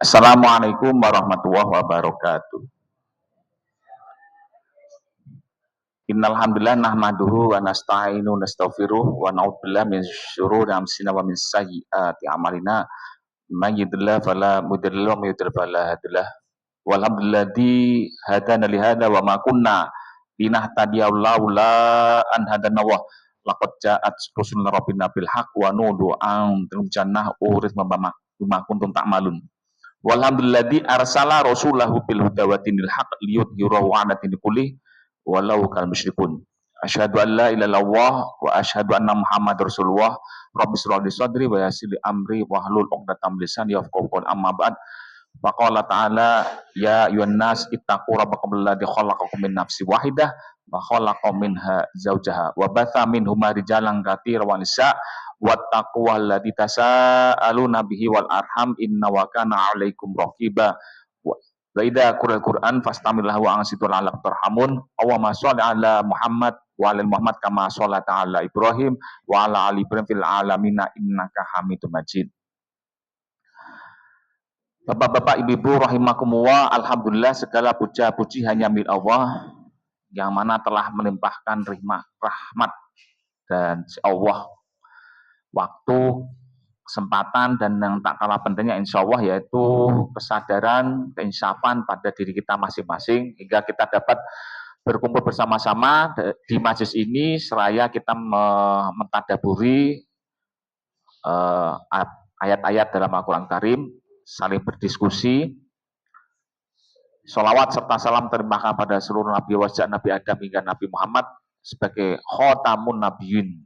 Assalamualaikum warahmatullahi wabarakatuh. Innal hamdalillah nahmaduhu wa nasta'inu nastaghfiruh wa na'udzubillahi min syururi anfusina wa min sayyiati a'malina. May yahdihillahu fala mudilla lahu wa may yudlil fala hadiyalah. Walhamdulilladzi hadana li hadza wa ma kunna linahtadiya laula an hadanallah. Laqad ja'at rusuluna rabbina bil haqq wa nudu an jannah uris bima kuntum ta'malun. Walhamdulilladzi arsala rasulahu bil huda wa dinil haqq liyudhhirahu 'ala dini kullih walau kal musyrikun. Asyhadu an la ilaha illallah wa asyhadu anna Muhammadar Rasulullah. Rabbi shrah li sadri wa yassir li amri wahlul 'uqdatam min lisani yafqahu qawli. Amma ba'd. Faqala ta'ala ya ayyuhan nas ittaqu rabbakum alladzi khalaqakum min nafsin wahidah wa khalaqa minha zawjaha wa batha minhuma rijalan katsiran wa nisaa wattaqullaha tasaaluna bihi wal arham inna wa kana 'alaikum raqiba. Wa idza qura'al Qur'an fastami'u wa ansitu la'allakum turhamun. Allahumma shalli ala Muhammad wa ala Muhammad kama shallata ala Ibrahim wa ala ali Ibrahim fil alamin innaka Hamidum Majid. Bapak-bapak, ibu-ibu rahimakumullah, alhamdulillah segala puja puji hanya milik Allah yang mana telah melimpahkan rahmat dan Allah waktu, kesempatan, dan yang tak kalah pentingnya insya Allah yaitu kesadaran, keinsafan pada diri kita masing-masing hingga kita dapat berkumpul bersama-sama di majelis ini seraya kita mentadaburi ayat-ayat dalam Al-Quran Karim, saling berdiskusi, sholawat serta salam terimakan pada seluruh Nabi wajah Nabi Adam hingga Nabi Muhammad sebagai khotamun nabiyyin,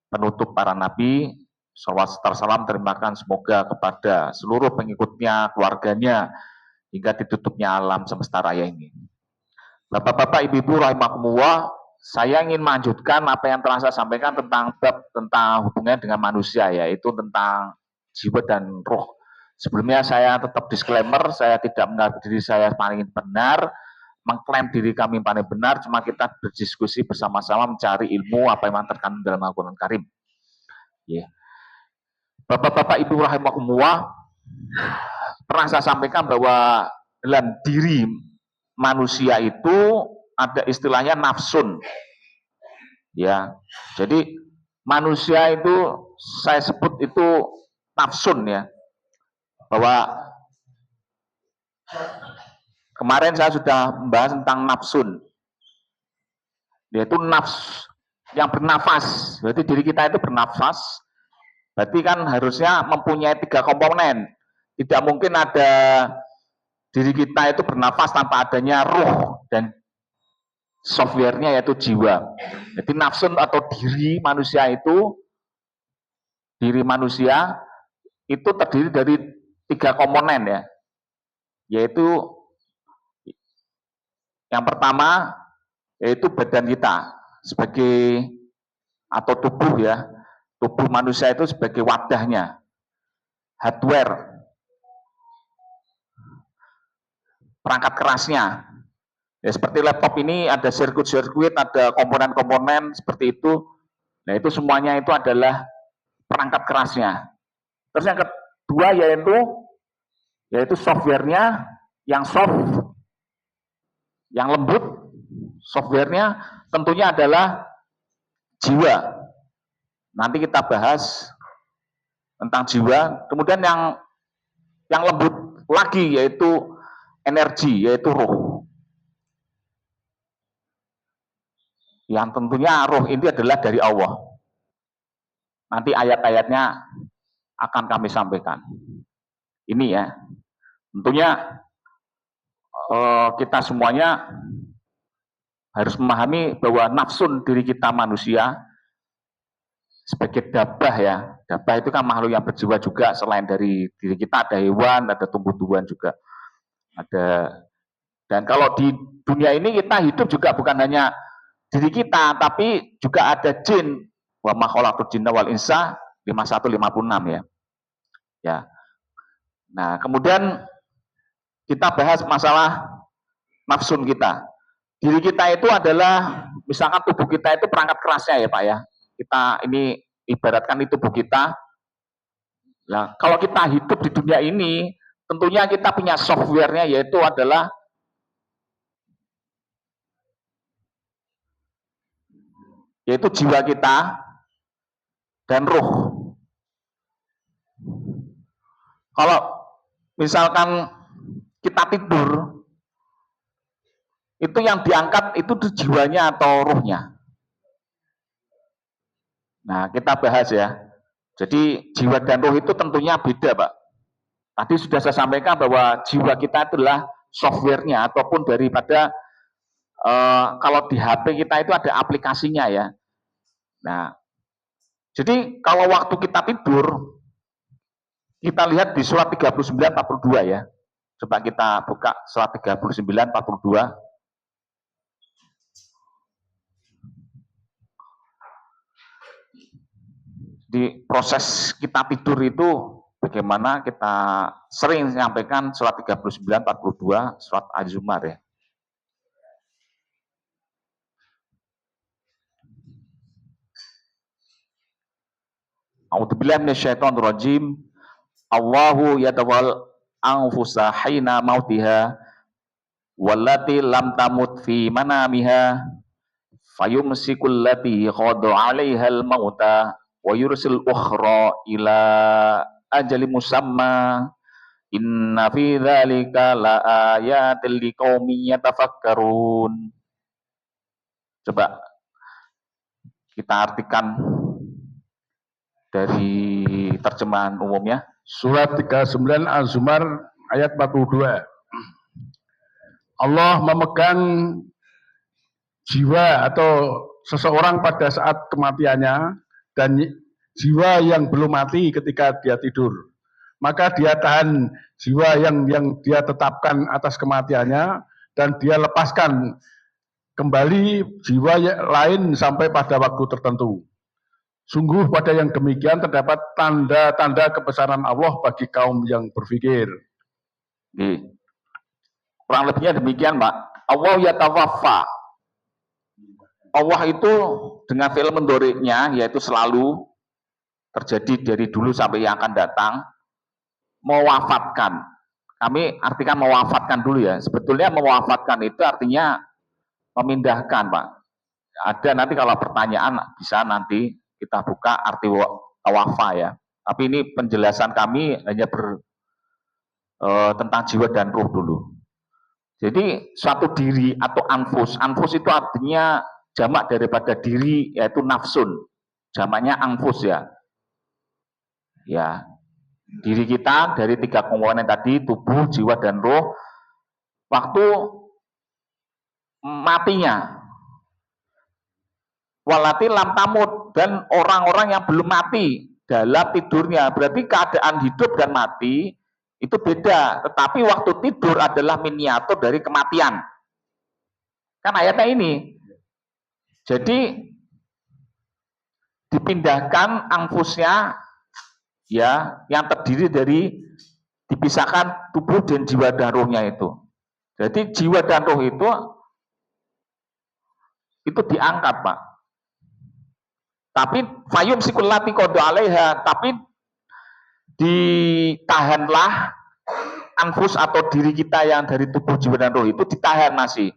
penutup para nabi. Sholawat serta salam terimakan semoga kepada seluruh pengikutnya, keluarganya, hingga ditutupnya alam semesta raya ini. Bapak-bapak, ibu-ibu rahimakumullah, saya ingin melanjutkan apa yang telah saya sampaikan tentang hubungannya dengan manusia, yaitu tentang jiwa dan roh. Sebelumnya saya tetap disclaimer, saya tidak menganggap diri saya paling benar, mengklaim diri kami paling benar, cuma kita berdiskusi bersama-sama mencari ilmu apa yang terkandung dalam Al-Quran Karim. Yeah. Bapak-bapak, ibu rahimakumullah, pernah saya sampaikan bahwa dalam diri manusia itu ada istilahnya nafsun. Ya, jadi manusia itu saya sebut itu nafsun ya. Bahwa kemarin saya sudah membahas tentang nafsun, yaitu nafs yang bernafas. Berarti diri kita itu bernafas, berarti kan harusnya mempunyai 3 komponen. Tidak mungkin ada diri kita itu bernafas tanpa adanya ruh dan softwarenya yaitu jiwa. Jadi nafsun atau diri manusia itu terdiri dari 3 komponen ya, yaitu yang pertama yaitu badan kita sebagai atau tubuh ya, tubuh manusia itu sebagai wadahnya, hardware, perangkat kerasnya. Ya, seperti laptop ini ada sirkuit-sirkuit, ada komponen-komponen seperti itu. Nah, itu semuanya itu adalah perangkat kerasnya. Terus yang kedua yaitu softwarenya yang soft, yang lembut. Softwarenya tentunya adalah jiwa. Nanti kita bahas tentang jiwa. Kemudian yang lembut lagi yaitu energi, yaitu roh. Yang tentunya roh ini adalah dari Allah. Nanti ayat-ayatnya akan kami sampaikan. Ini ya, tentunya kita semuanya harus memahami bahwa nafsun diri kita manusia sebagai dabah ya. Dabah itu kan makhluk yang berjiwa juga, selain dari diri kita ada hewan, ada tumbuh-tumbuhan juga. Dan kalau di dunia ini kita hidup juga bukan hanya diri kita, tapi juga ada jin. Wa ma khalaqtul jinna wal insa 5156 ya. Ya. Nah, kemudian kita bahas masalah nafsun kita. Diri kita itu adalah, misalkan tubuh kita itu perangkat kerasnya ya Pak ya. Kita ini ibaratkan itu tubuh kita. Nah, kalau kita hidup di dunia ini, tentunya kita punya softwarenya, yaitu adalah jiwa kita dan ruh. Kalau misalkan kita tidur, itu yang diangkat itu jiwanya atau ruhnya. Nah, kita bahas ya. Jadi jiwa dan ruh itu tentunya beda, Pak. Tadi sudah saya sampaikan bahwa jiwa kita adalah softwarenya ataupun daripada kalau di HP kita itu ada aplikasinya ya. Nah, jadi kalau waktu kita tidur, kita lihat di surat 39:42 ya. Coba kita buka surat 39:42. Di proses kita tidur itu bagaimana kita sering menyampaikan surat 39:42 surat Az-Zumar ya. A'udzubillahi minasyaitonir rajim. Allahu yatawal anfusa hina mautiha wallati lam tamut fi manamiha fayumsikul lati qada 'alaihal mauta wa yursil ukhra ila ajali musamma inna fi dzalika la ayatil liqaumin yatafakkarun. Coba kita artikan dari terjemahan umumnya. Surat 39 Az-Zumar ayat 42. Allah memegang jiwa atau seseorang pada saat kematiannya dan jiwa yang belum mati ketika dia tidur. Maka dia tahan jiwa yang dia tetapkan atas kematiannya dan dia lepaskan kembali jiwa lain sampai pada waktu tertentu. Sungguh pada yang demikian terdapat tanda-tanda kebesaran Allah bagi kaum yang berpikir. Kurang lebihnya demikian, Pak. Allah yatawaffa. Allah itu dengan fi'il mudhari'nya yaitu selalu terjadi dari dulu sampai yang akan datang, mewafatkan. Kami artikan mewafatkan dulu ya. Sebetulnya mewafatkan itu artinya memindahkan, Pak. Ada nanti kalau pertanyaan bisa nanti kita buka arti wafa ya. Tapi ini penjelasan kami hanya tentang jiwa dan ruh dulu. Jadi suatu diri atau anfus. Anfus itu artinya jamak daripada diri yaitu nafsun. Jamaknya anfus ya. Ya. Diri kita dari 3 komponen tadi, tubuh, jiwa dan ruh. Waktu matinya walati lam tamut, dan orang-orang yang belum mati dalam tidurnya. Berarti keadaan hidup dan mati itu beda, tetapi waktu tidur adalah miniatur dari kematian. Kan ayatnya ini. Jadi dipindahkan anfusnya ya, yang terdiri dari dipisahkan tubuh dan jiwa dan ruhnya itu. Jadi jiwa dan ruh itu diangkat, Pak. Tapi fayum sikulati kodo alaiha, tapi ditahanlah anfus atau diri kita yang dari tubuh, jiwa dan roh itu ditahan masih.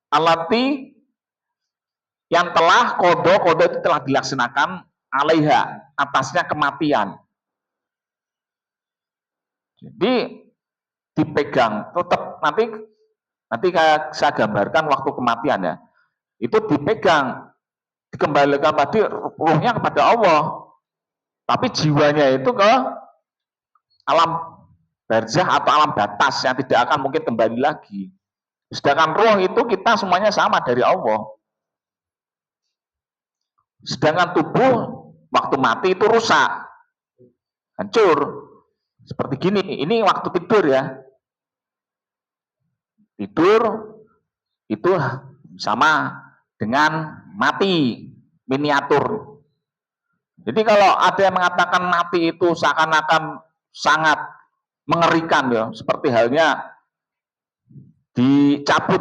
Alati yang telah kodo itu telah dilaksanakan alaiha, atasnya kematian. Jadi dipegang, tetap nanti saya gambarkan waktu kematian ya. Itu dipegang, dikembalikan tadi ruhnya kepada Allah, tapi jiwanya itu ke alam barzah atau alam batas yang tidak akan mungkin kembali lagi. Sedangkan ruh itu kita semuanya sama dari Allah. Sedangkan tubuh waktu mati itu rusak, hancur. Seperti gini, ini waktu tidur ya. Tidur itu sama dengan mati, miniatur. Jadi kalau ada yang mengatakan mati itu seakan-akan sangat mengerikan ya, seperti halnya dicabut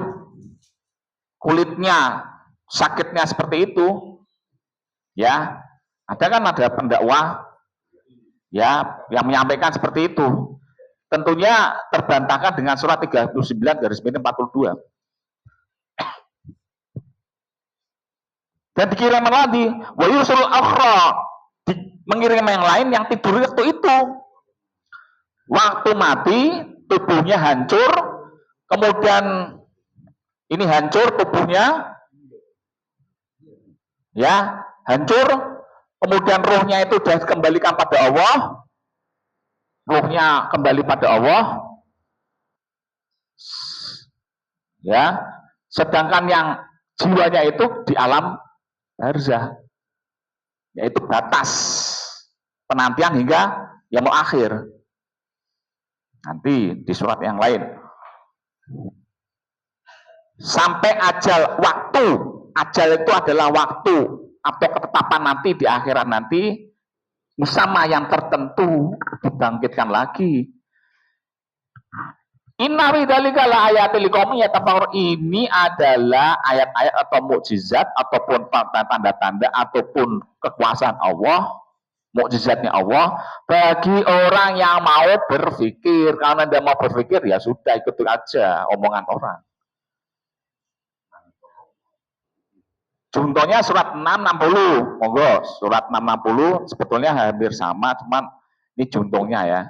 kulitnya, sakitnya seperti itu, ya. Ada kan ada pendakwah Ya, yang menyampaikan seperti itu. Tentunya terbantahkan dengan surat 39/42. Dan dikirimkan lagi, wa yusul akhra, mengirim yang lain yang tidur waktu itu. Waktu mati, tubuhnya hancur, kemudian ini hancur tubuhnya, ya hancur, kemudian rohnya itu sudah dikembalikan pada Allah, rohnya kembali pada Allah, ya. Sedangkan yang jiwanya itu di alam barzah, yaitu batas penantian hingga yaumul akhir. Nanti di surat yang lain. Sampai ajal waktu, ajal itu adalah waktu atau ketetapan nanti di akhirat nanti, bersama yang tertentu dibangkitkan lagi. Inna widzalika la ayatil liqaumin yatafakkarun, ini adalah ayat-ayat atau mukjizat ataupun tanda-tanda ataupun kekuasaan Allah, mukjizatnya Allah bagi orang yang mau berpikir. Kalau Anda mau berpikir ya sudah, ikut aja omongan orang. Contohnya surat 660, monggo surat 660 sebetulnya hampir sama, cuman ini contohnya ya.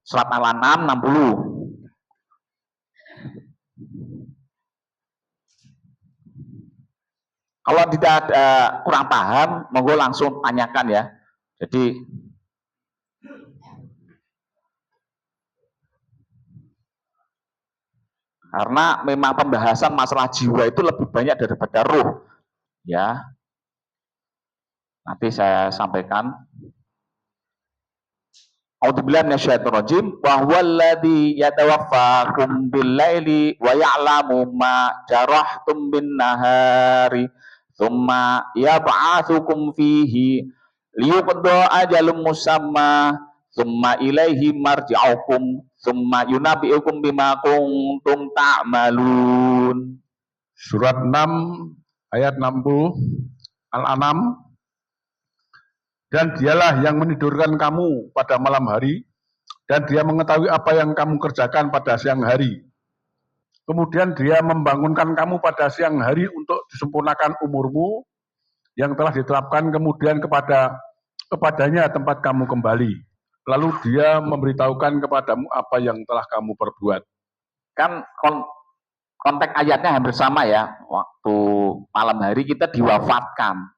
Surat Al-An'am 60. Kalau tidak kurang paham, monggo langsung tanyakan ya. Jadi karena memang pembahasan masalah jiwa itu lebih banyak daripada ruh, ya. Nanti saya sampaikan. A'udzubillahi minasyaitonir rajim, wa huwallazi yatawaffakum bil-laili wa ya'lamu ma jarahtum bin-nahari tsumma yab'atsukum fihi liyuqda ajalun musamma tsumma ilaihi marji'ukum tsumma yunabbi'ukum bima kuntum ta'malun. Surat 6 ayat 60 Al-An'am. Dan dialah yang menidurkan kamu pada malam hari, dan dia mengetahui apa yang kamu kerjakan pada siang hari. Kemudian dia membangunkan kamu pada siang hari untuk disempurnakan umurmu yang telah diterapkan, kemudian kepadanya tempat kamu kembali. Lalu dia memberitahukan kepadamu apa yang telah kamu perbuat. Kan konteks ayatnya hampir sama ya. Waktu malam hari kita diwafatkan.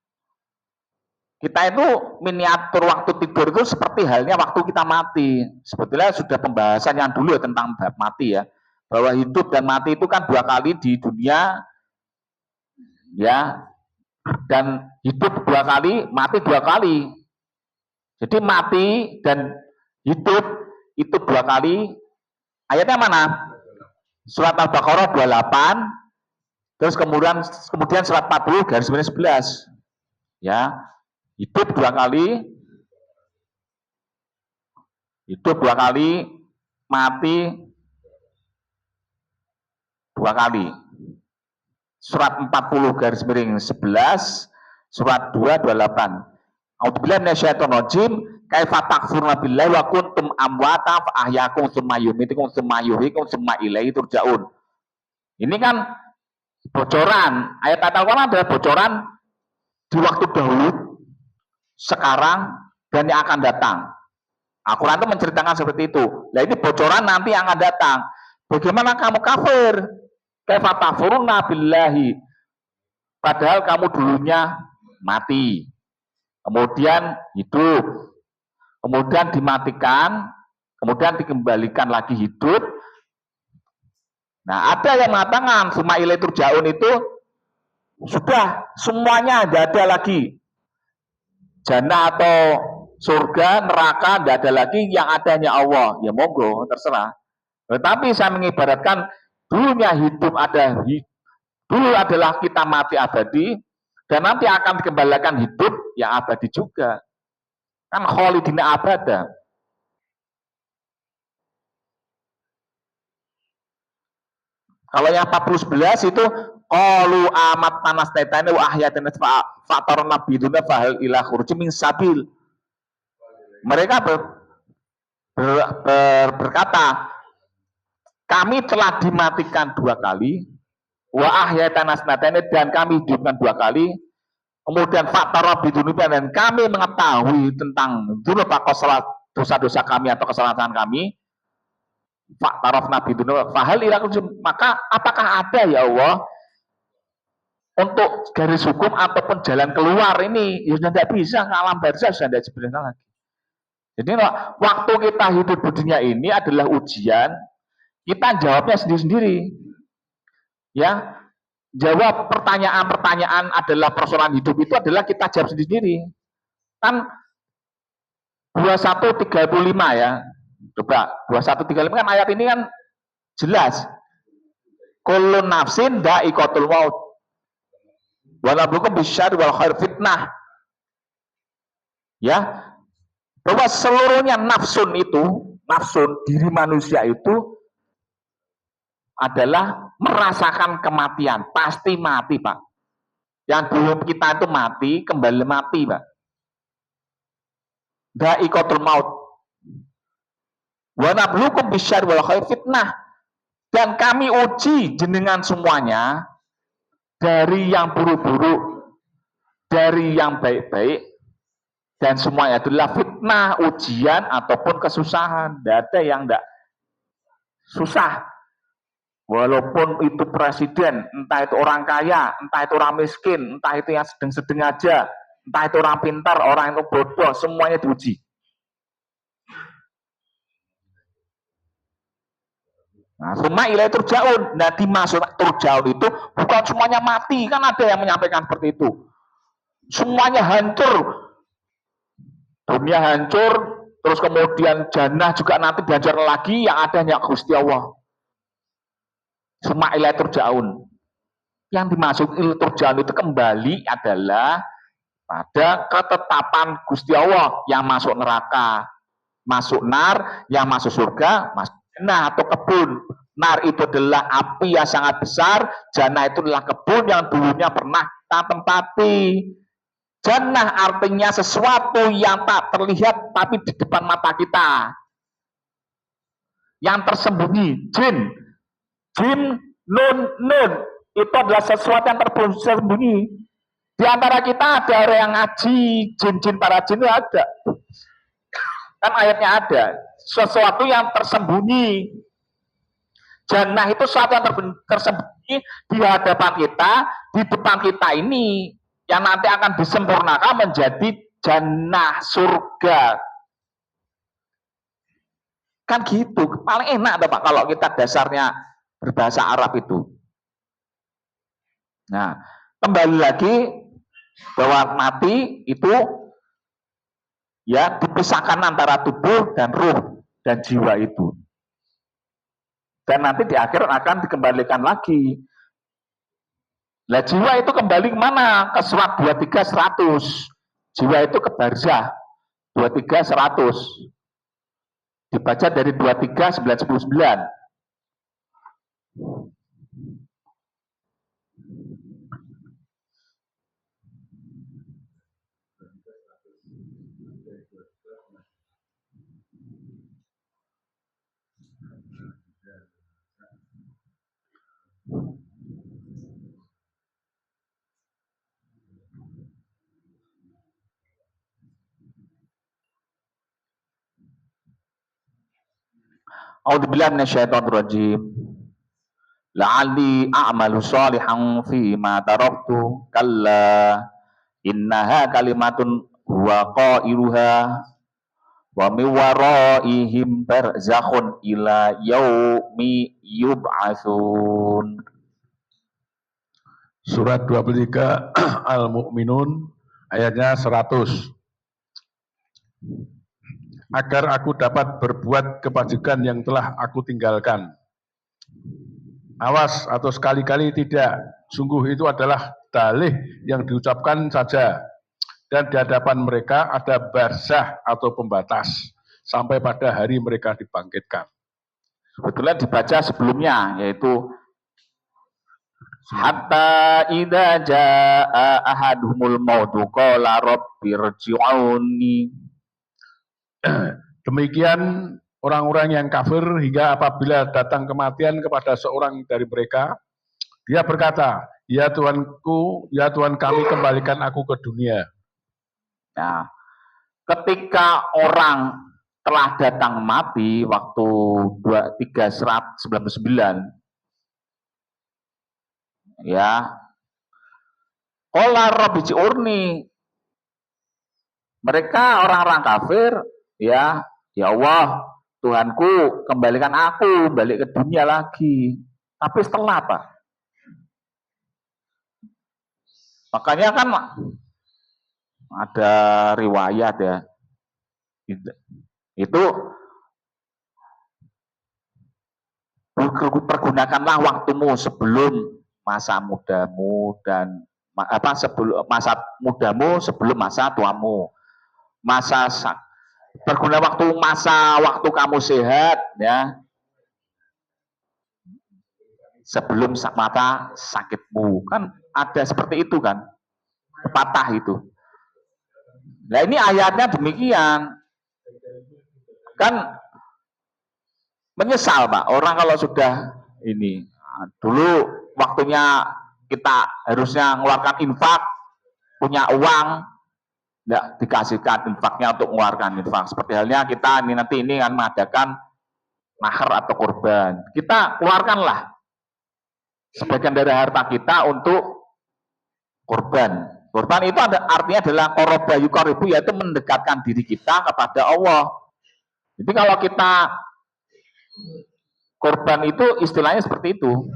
Kita itu miniatur waktu tidur itu seperti halnya waktu kita mati. Sebetulnya sudah pembahasan yang dulu ya tentang bab mati ya. Bahwa hidup dan mati itu kan 2 kali di dunia, ya. Dan hidup 2 kali, mati 2 kali. Jadi mati dan hidup itu 2 kali. Ayatnya mana? Surat Al-Baqarah 28. Terus kemudian surat 40 garis miring 11. Ya. Hidup 2 kali, mati 2 kali. Surat 40 garis miring 11, surat 2 28. A'udzubillahi minasyaitonir rajim, kaifa takfuruna billahi wa kuntum amwata fa ahyakum tsumma yumitukum tsumma yuhyikum tsumma ilaihi turja'un. Ini kan bocoran, ayat Al-Qur'an adalah bocoran di waktu dahulu, sekarang, dan yang akan datang. Al-Quran itu menceritakan seperti itu. Nah ini bocoran nanti yang akan datang. Bagaimana kamu kafir? Kaifa takfuruna billahi. Padahal kamu dulunya mati. Kemudian hidup. Kemudian dimatikan. Kemudian dikembalikan lagi hidup. Nah ada yang mengatakan summa ilaihi turja'un itu sudah semuanya tidak ada lagi. Jannah atau surga, neraka, tidak ada lagi, yang adanya Allah. Ya monggo, terserah. Tetapi saya mengibaratkan dulunya hidup ada, dulu adalah kita mati abadi, dan nanti akan dikembalikan hidup yang abadi juga. Kan kholidina abada. Kalau yang 411 itu qalu amat panas taitane wa ahyatana fa'tarna biduna fahal ila khurujin min sabil. Mereka berkata, kami telah dimatikan 2 kali, wa ahyatana sanataini, dan kami hidupkan 2 kali. Kemudian faktara bidunubi, dan kami mengetahui tentang dosa-dosa kami atau kesalahan kami. Faktarafna bidunubi fahal ila, maka apakah ada ya Allah untuk garis hukum ataupun jalan keluar ini? Ya sudah tidak bisa, alam barzah sudah tidak sebenarnya lagi. Jadi waktu kita hidup di dunia ini adalah ujian, kita jawabnya sendiri-sendiri. Ya, jawab pertanyaan-pertanyaan adalah persoalan hidup, itu adalah kita jawab sendiri. Kan 2135 ya. Coba 2135 kan ayat ini kan jelas. Kullu nafsin dha'iqatul maut. Wa nabluukum bisyarri wal khair fitnah. Ya. Bahwa seluruhnya nafsun itu, nafsun diri manusia itu adalah merasakan kematian, pasti mati, Pak. Yang dulu kita itu mati, kembali mati, Pak. Dha'iqatul maut. Wa nabluukum bisyarri wal khair fitnah. Dan kami uji jenengan semuanya dari yang buruk-buruk, dari yang baik-baik, dan semuanya adalah fitnah, ujian ataupun kesusahan. Tidak ada yang tidak susah. Walaupun itu presiden, entah itu orang kaya, entah itu orang miskin, entah itu yang sedang-sedang aja, entah itu orang pintar, orang yang bodoh, semuanya diuji. Nah, summa ilaihi turja'un. Nah, dimaksud turja'un itu bukan semuanya mati, kan ada yang menyampaikan seperti itu. Semuanya hancur. Dunia hancur, terus kemudian jannah juga nanti dihancur lagi, yang ada hanya Gusti Allah. Summa ilaihi turja'un. Yang dimaksud ilaihi turja'un itu kembali adalah pada ketetapan Gusti Allah, yang masuk neraka, masuk nar, yang masuk surga, masuk jannah atau kebun. Nar itu adalah api yang sangat besar, jannah itu adalah kebun yang dulunya pernah kita tempati. Jannah artinya sesuatu yang tak terlihat tapi di depan mata kita, yang tersembunyi. Jin, nun itu adalah sesuatu yang tersembunyi. Di antara kita ada orang yang ngaji, jin para jin itu ada. Kan ayatnya ada, sesuatu yang tersembunyi. Jannah itu sesuatu yang tersembunyi di hadapan kita, di depan kita ini, yang nanti akan disempurnakan menjadi jannah, surga. Kan gitu, paling enak Pak kalau kita dasarnya berbahasa Arab itu. Nah, kembali lagi bahwa mati itu ya dipisahkan antara tubuh dan ruh dan jiwa itu. Dan nanti di akhir akan dikembalikan lagi. Nah, jiwa itu kembali kemana? Ke surat 23 100. Jiwa itu ke barzah 23 100. Dibaca dari 23 999. A'udzubillahi minasyaitonir rajim. La'alli a'malu shalihan fi ma taraktu kalla innaha kalimatun huwa qailuha wa min waraihim barzakhun ila yaumi yub'atsun. Surat 23 Al-Mu'minun ayatnya 100. Agar aku dapat berbuat kebajikan yang telah aku tinggalkan. Awas atau sekali-kali tidak, sungguh itu adalah dalih yang diucapkan saja. Dan di hadapan mereka ada barzah atau pembatas sampai pada hari mereka dibangkitkan. Sebetulnya dibaca sebelumnya, yaitu hatta idza jaa ahaduhumul mautu qala rabbirji'uni. Demikian orang-orang yang kafir hingga apabila datang kematian kepada seorang dari mereka, dia berkata, ya Tuanku, ya Tuhan kami, kembalikan aku ke dunia. Nah, ketika orang telah datang mati waktu 399, ya, qala rabbi ji'urni, mereka orang-orang kafir, ya Allah, Tuhanku, kembalikan aku balik ke dunia lagi. Tapi setelah apa? Makanya kan ada riwayat ya, itu pergunakanlah waktumu sebelum masa mudamu dan sebelum masa mudamu sebelum masa tuamu. Berguna waktu kamu sehat ya, sebelum mata sakitmu, kan ada seperti itu kan, pepatah itu. Nah ini ayatnya demikian kan, menyesal Pak orang kalau sudah ini. Dulu waktunya kita harusnya mengeluarkan infak, punya uang, tidak dikasihkan infaknya untuk mengeluarkan infak. Seperti halnya kita nanti ini kan mengadakan mahar atau kurban, kita keluarkanlah sebagian dari harta kita untuk kurban. Kurban itu artinya adalah qoroba yuqaribu, yaitu mendekatkan diri kita kepada Allah. Jadi kalau kita kurban itu istilahnya seperti itu,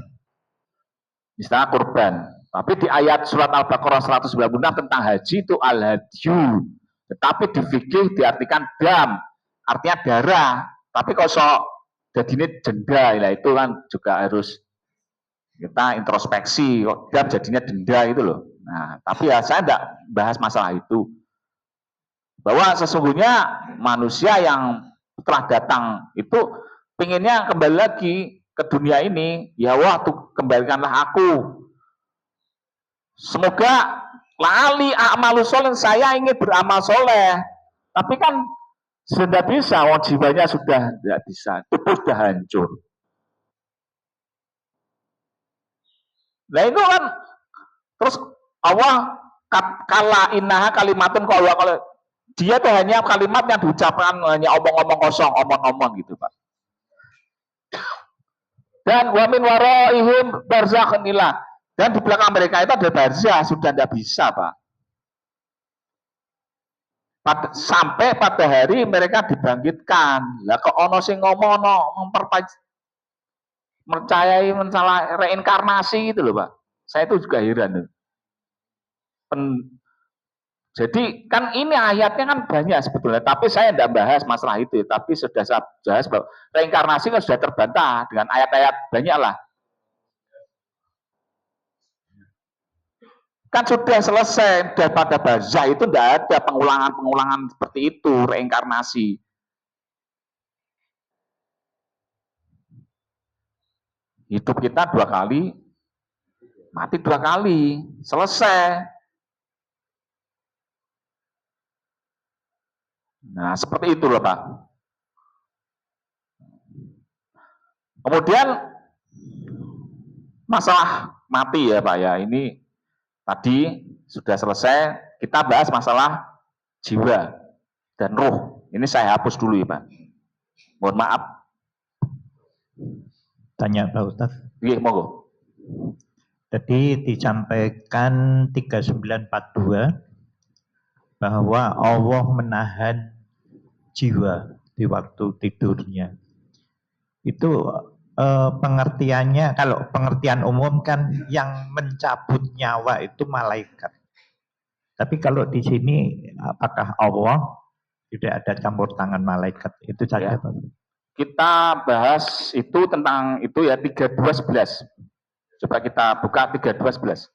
istilah kurban. Tapi di ayat surat Al-Baqarah 196 tentang haji itu al-hadyu, tetapi di fikih diartikan dam, artinya darah. Tapi kalau jadi ini denda, ya itu kan juga harus kita introspeksi, kok dam jadinya denda itu loh. Nah, tapi ya saya tidak bahas masalah itu. Bahwa sesungguhnya manusia yang telah datang itu pengennya kembali lagi ke dunia ini, ya Allah, kembalikanlah aku. Semoga lali a'malu soleh, saya ingin beramal soleh. Tapi kan sudah bisa, jiwanya sudah tidak bisa, tubuh sudah hancur. Nah itu kan, terus Allah kala innaha kalimatun kalau dia tuh hanya kalimat yang diucapkan, hanya omong-omong kosong, omong-omong gitu Pak. Dan wamin waraihim barzakhun ilah, dan di belakang mereka itu ada barzah, sudah tidak bisa Pak. Sampai pada hari mereka dibangkitkan. Lah kok ono sing ngomong percayai masalah reinkarnasi itu loh Pak. Saya itu juga heran. Jadi kan ini ayatnya kan banyak sebetulnya, tapi saya tidak bahas masalah itu. Tapi sudah saya bahas bahwa reinkarnasi kan sudah terbantah dengan ayat-ayat banyak lah. Kan sudah selesai daripada barzah itu, tidak ada pengulangan seperti itu, reinkarnasi. Hidup kita 2 kali, mati 2 kali, selesai. Nah, seperti itu loh Pak. Kemudian masalah mati ya Pak ya, ini tadi sudah selesai, kita bahas masalah jiwa dan ruh. Ini saya hapus dulu ya Pak. Mohon maaf. Tanya Pak Ustaz. Iya, monggo. Jadi disampaikan 3942 bahwa Allah menahan jiwa di waktu tidurnya. Itu pengertiannya, kalau pengertian umum kan yang mencabut nyawa itu malaikat. Tapi kalau di sini apakah Allah, tidak ada campur tangan malaikat? Itu saja Pak. Kita bahas itu tentang itu ya 3211. Coba kita buka 3211.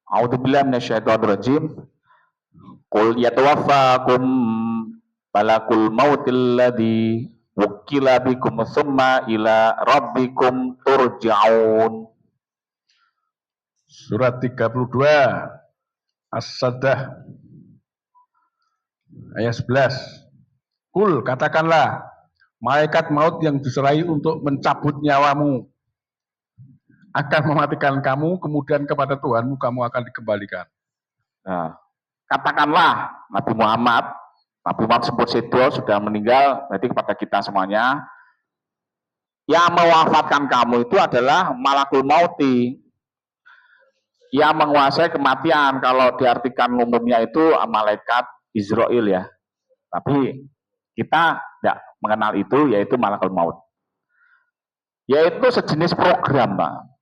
A'udzubillahi minasyaitonirrajim. Qul yatawaffakum malakul mautil ladzi wukila bikum thumma ila rabbikum turja'un. Surat 32 As-Sajdah ayat 11. Kul, katakanlah, malaikat maut yang diserahi untuk mencabut nyawamu akan mematikan kamu, kemudian kepada Tuhanmu kamu akan dikembalikan. Nah, katakanlah Nabi Muhammad sebut sedo sudah meninggal, berarti kepada kita semuanya, yang mewafatkan kamu itu adalah malakul mauti, yang menguasai kematian. Kalau diartikan umumnya itu malaikat Israel ya, tapi kita tidak mengenal itu, yaitu malakul maut, yaitu sejenis program, Pak.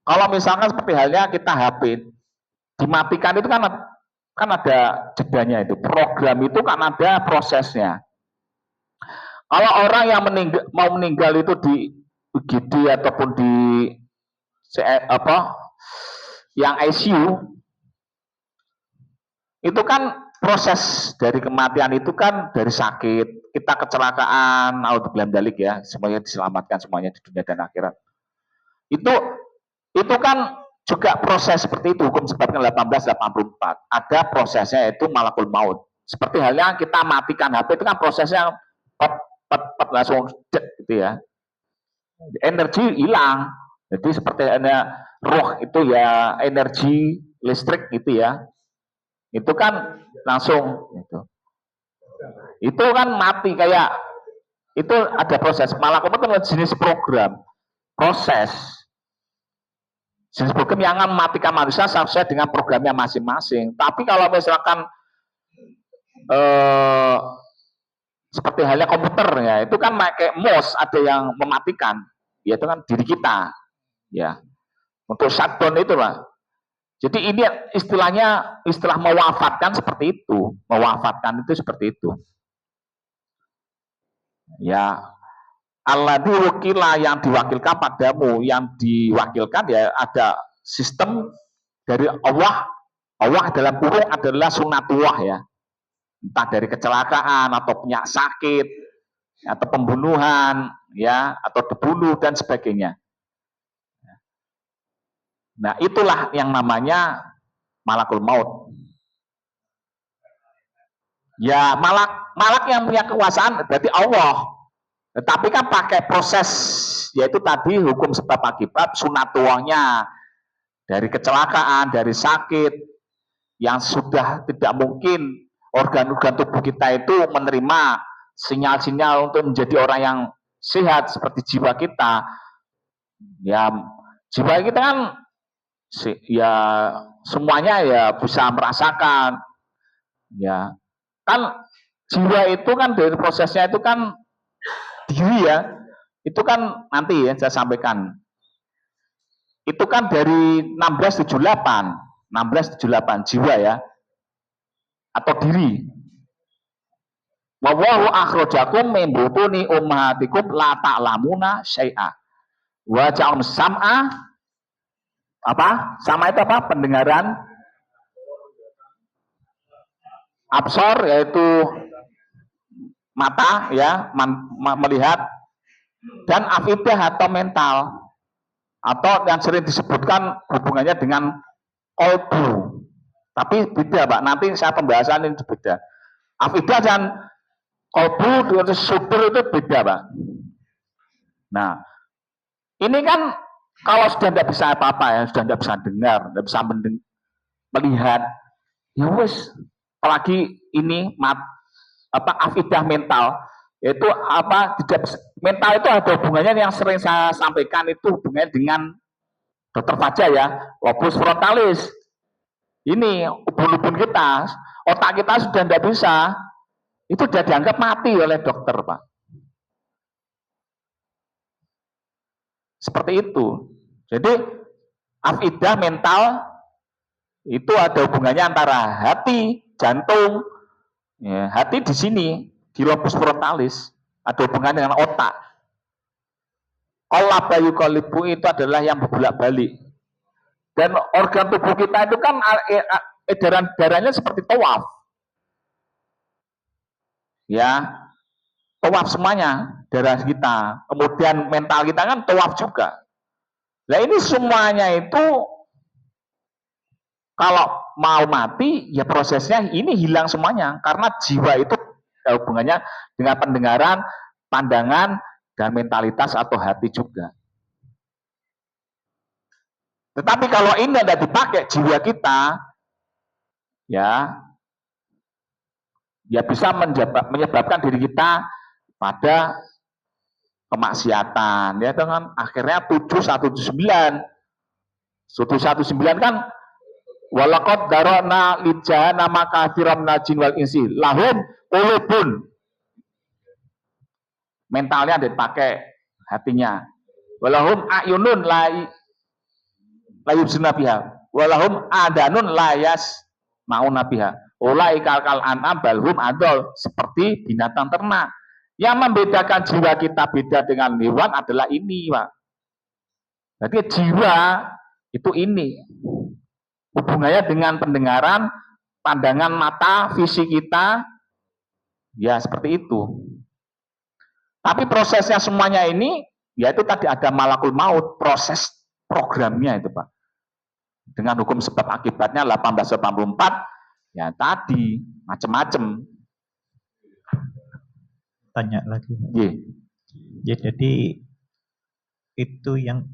Kalau misalkan seperti halnya kita HP dimatikan itu kan ada jedanya, itu program itu kan ada prosesnya. Kalau orang yang mau meninggal itu di UGD ataupun di yang ICU, itu kan proses dari kematian itu kan dari sakit, kita kecelakaan, naudzubillah dalik ya, semuanya diselamatkan semuanya di dunia dan akhirat. Itu kan juga proses seperti itu, hukum sebab 1884. Ada prosesnya, yaitu malakul maut. Seperti halnya kita matikan HP itu kan prosesnya langsung gitu ya. Energi hilang. Jadi seperti ada roh itu ya, energi listrik gitu ya. Itu kan langsung gitu. Itu kan mati kayak itu ada proses. Malakul maut itu jenis program, proses. Jenis program yang akan mematikan manusia sesuai dengan programnya masing-masing. Tapi kalau misalkan seperti halnya komputer ya, itu kan pakai mouse, ada yang mematikan, ya itu kan diri kita, ya. Untuk shutdown itu lah. Jadi ini istilahnya istilah mewafatkan seperti itu, mewafatkan itu seperti itu. Ya, alladzi wukila, yang diwakilkan padamu, yang diwakilkan ya ada sistem dari Allah. Allah dalam kurung adalah sunatullah ya, entah dari kecelakaan atau punya sakit atau pembunuhan ya, atau dibunuh dan sebagainya. Nah, itulah yang namanya malakul maut. Ya, malak yang punya kekuasaan berarti Allah. Tetapi kan pakai proses, yaitu tadi hukum sebab akibat, sunatullahnya, dari kecelakaan, dari sakit, yang sudah tidak mungkin organ-organ tubuh kita itu menerima sinyal-sinyal untuk menjadi orang yang sehat, seperti jiwa kita. Ya, jiwa kita kan ya semuanya ya bisa merasakan. Ya, kan jiwa itu kan dari prosesnya itu kan diri ya, itu kan nanti ya saya sampaikan, itu kan dari 1678 jiwa ya, atau diri. Wallahu akhrajakum min butuni ummahatikum la ta'lamuna syai'a wa ja'um sam'a, apa? Sama itu apa? Pendengaran, absor yaitu mata ya, melihat, dan afidah atau mental, atau yang sering disebutkan hubungannya dengan kolbu. Tapi beda Pak, nanti saya pembahasan ini beda. Afidah dan kolbu dengan sudur itu beda Pak. Nah, ini kan kalau sudah tidak bisa apa-apa ya, sudah tidak bisa dengar, tidak bisa melihat, ya wes, apalagi ini afidah mental, yaitu apa, tidak mental itu ada hubungannya yang sering saya sampaikan, itu hubungannya dengan dokter Fajar ya, lobus frontalis. Ini ubun-ubun kita, otak kita sudah tidak bisa, itu sudah dianggap mati oleh dokter Pak. Seperti itu. Jadi afidah mental itu ada hubungannya antara hati, jantung. Ya, hati di sini, di lobus frontalis, ada hubungan dengan otak. Qalaba yuqallibu itu adalah yang berbolak-balik. Dan organ tubuh kita itu kan edaran darahnya seperti tawaf. Ya. tawaf semuanya, darah kita, kemudian mental kita kan tawaf juga. Nah ini semuanya itu kalau mau mati ya prosesnya ini hilang semuanya karena jiwa itu hubungannya dengan pendengaran, pandangan, dan mentalitas atau hati juga. Tetapi kalau ini tidak dipakai jiwa kita, ya bisa menyebabkan diri kita pada kemaksiatan, ya dengan akhirnya 719 kan walaqad darana li jahannama katsiran minal jin wal insi lahum qulubun, mentalnya dipakai hatinya, walahum ayunun la yubsiruna biha walahum adanun la yasmauna biha ulaika kal an'am balhum adol, seperti binatang ternak. Yang membedakan jiwa kita beda dengan hewan adalah ini, Pak. Jadi jiwa itu ini hubungannya dengan pendengaran, pandangan mata, visi kita, ya seperti itu. Tapi prosesnya semuanya ini, yaitu tadi ada malakul maut, proses programnya itu Pak. Dengan hukum sebab akibatnya 1884, ya tadi macam-macam. Tanya lagi. Yeah. Ya, jadi itu yang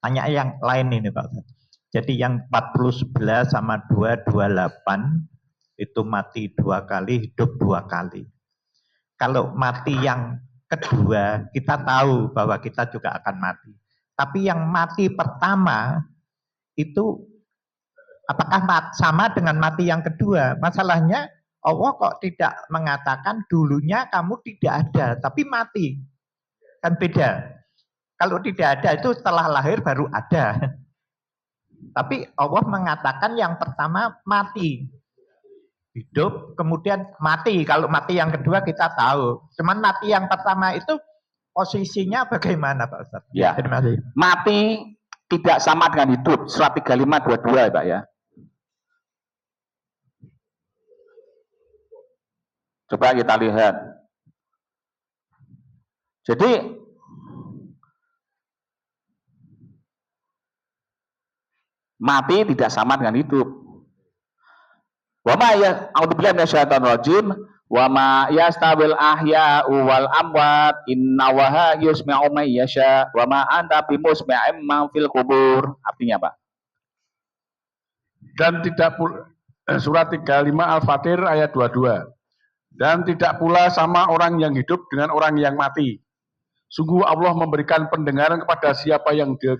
tanya yang lain ini Pak. Jadi yang 40-11 sama 228 itu mati 2 kali, hidup 2 kali. Kalau mati yang kedua, kita tahu bahwa kita juga akan mati. Tapi yang mati pertama itu apakah sama dengan mati yang kedua? Masalahnya Allah kok tidak mengatakan dulunya kamu tidak ada, tapi mati. Kan beda. Kalau tidak ada itu setelah lahir baru ada. Tapi Allah mengatakan yang pertama mati. Hidup, kemudian mati. Kalau mati yang kedua kita tahu. Cuman mati yang pertama itu posisinya bagaimana Pak Ustaz? Ya, mati tidak sama dengan hidup. Surat 3522 ya Pak ya. Coba kita lihat. Jadi mati tidak sama dengan hidup. Wa ma ya a'udzubillahi minasyaitonir rajim wa ma yastawil ahya'u wal amwat inna waha yusmi'u may yasha wa ma anta bimusmi'im man fil qubur. Artinya Pak. Dan tidak pula surat 35 Al-Fatir ayat 22. Dan tidak pula sama orang yang hidup dengan orang yang mati. Sungguh Allah memberikan pendengaran kepada siapa yang dia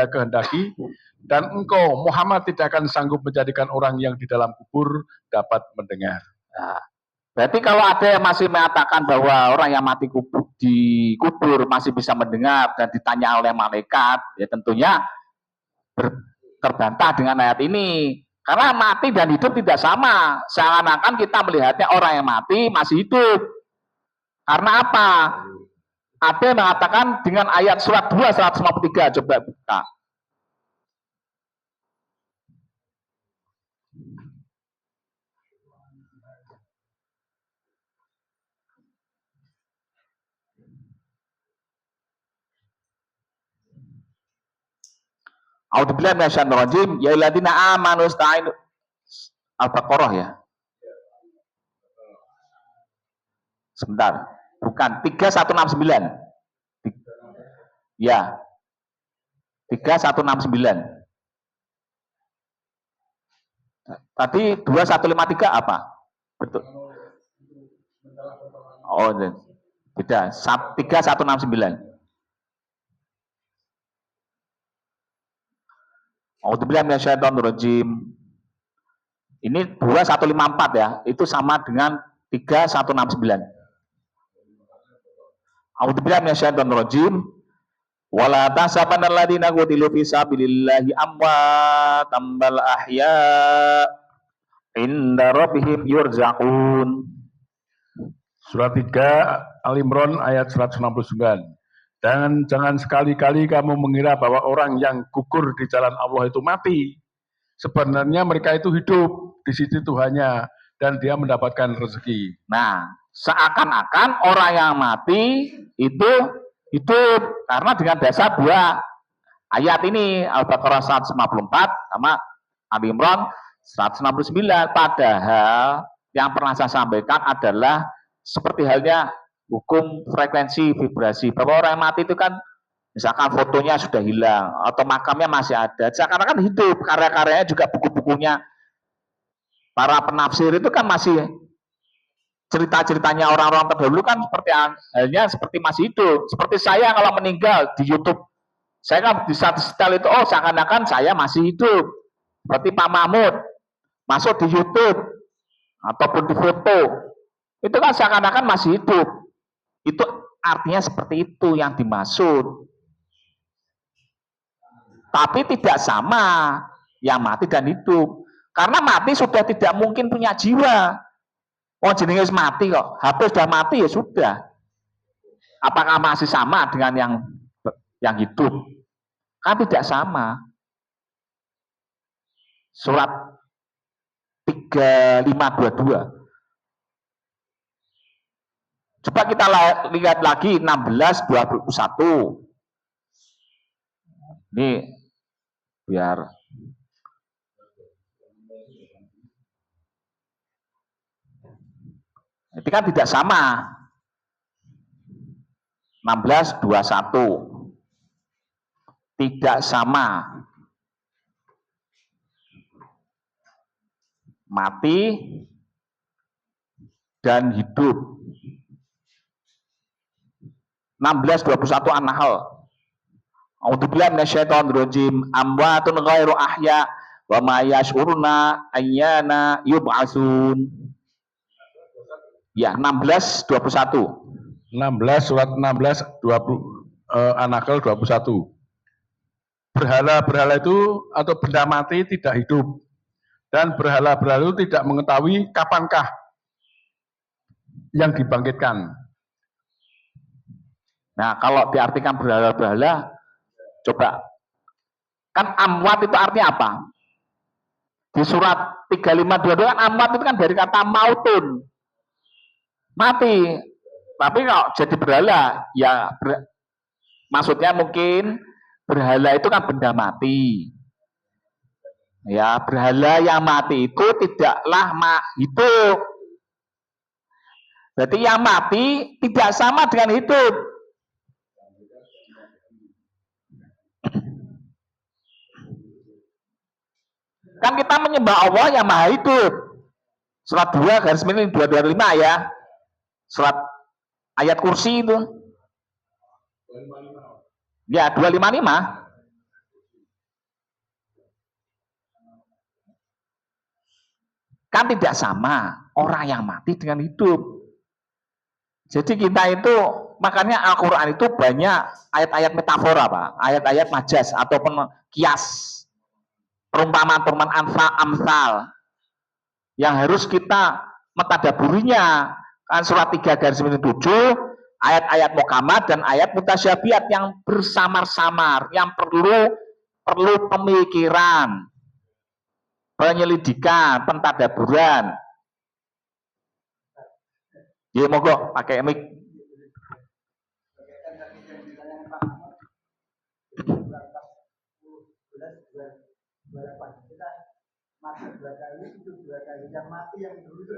kehendaki, dan engkau Muhammad tidak akan sanggup menjadikan orang yang di dalam kubur dapat mendengar. Nah, berarti kalau ada yang masih mengatakan bahwa orang yang mati di kubur masih bisa mendengar dan ditanya oleh malaikat, ya tentunya terbantah dengan ayat ini. Karena mati dan hidup tidak sama. Seakan-akan kita melihatnya orang yang mati masih hidup. Karena apa? Ada yang mengatakan dengan ayat surat 2 153, coba buka. A'udzubillahi minasyaitonir rajim. Ya ayyuhalladzina amanu ista'inu. Al-Baqarah ya. Sebentar. Bukan 3169. Ya. 3169. Tadi 2153 apa? Betul. Oh, beda. 3169. A'udzubillahi minasyaitonir rajim. Ini 2154 ya. Itu sama dengan 3169. A'udzubillahi minasyaitonir rajim. Wala tahsabanna alladziina qutilu fi sabilillahi amwatan bal ahya' inda rabbihim yurzaqun. Surat 3 Al-Imran ayat 169. Dan jangan sekali-kali kamu mengira bahwa orang yang gugur di jalan Allah itu mati. Sebenarnya mereka itu hidup di sisi Tuhannya dan dia mendapatkan rezeki. Nah, Seakan-akan orang yang mati itu hidup karena dengan dasar dua ayat ini, Al-Baqarah 154 sama Ali Imran 169. Padahal yang pernah saya sampaikan adalah seperti halnya hukum frekuensi vibrasi, bahwa orang yang mati itu kan misalkan fotonya sudah hilang atau makamnya masih ada, seakan-akan hidup, karya-karyanya juga, buku-bukunya para penafsir itu kan masih, cerita-ceritanya orang-orang terdahulu kan seperti halnya seperti masih hidup. Seperti saya kalau meninggal di YouTube, saya kan bisa setel itu, oh seakan-akan saya masih hidup. Seperti Pak Mahmud masuk di YouTube ataupun di foto, itu kan seakan-akan masih hidup. Itu artinya seperti itu yang dimaksud. Tapi tidak sama yang mati dan hidup. Karena mati sudah tidak mungkin punya jiwa. Oh jenenge mati kok, HP sudah mati ya sudah. Apakah masih sama dengan yang hidup? Kan tidak sama. Surat 3522. Coba kita lihat lagi 1621. Ini biar itu kan tidak sama. 1621 tidak sama. Mati dan hidup. 1621 An-Nahl. A'udzubillahi minasyaitonir rajim. Amwatun ghairu ahya wa ma yash'uruna ayyana yub'atsun. Ya, 1621. 16 surat 16 20 An-Nahl 21. Berhala-berhala itu atau benda mati tidak hidup, dan berhala-berhala itu tidak mengetahui kapankah yang dibangkitkan. Nah, kalau diartikan berhala-berhala, coba. Kan amwat itu artinya apa? Di surat 3522 kan amwat itu kan dari kata mautun. Mati. Tapi kalau jadi berhala, ya maksudnya mungkin berhala itu kan benda mati. Ya, berhala yang mati itu tidaklah hidup. Berarti yang mati tidak sama dengan hidup. Kan kita menyembah Allah yang maha hidup. Surat 2/225 ya. Surat ayat kursi itu. Ya, 255. Kan tidak sama orang yang mati dengan hidup. Jadi kita itu, makanya Al-Quran itu banyak ayat-ayat metafora, Pak. Ayat-ayat majas ataupun kias. Perumpamaan-perumpamaan amsal yang harus kita mentadaburinya. Kan surat 3/7 ayat-ayat muhkamat dan ayat mutasyabihat yang bersamar-samar, yang perlu pemikiran, penyelidikan, pentadaburan. Ya monggo pakai mic. Kita mati 2 kali, hidup 2 kali. Yang mati yang dulu itu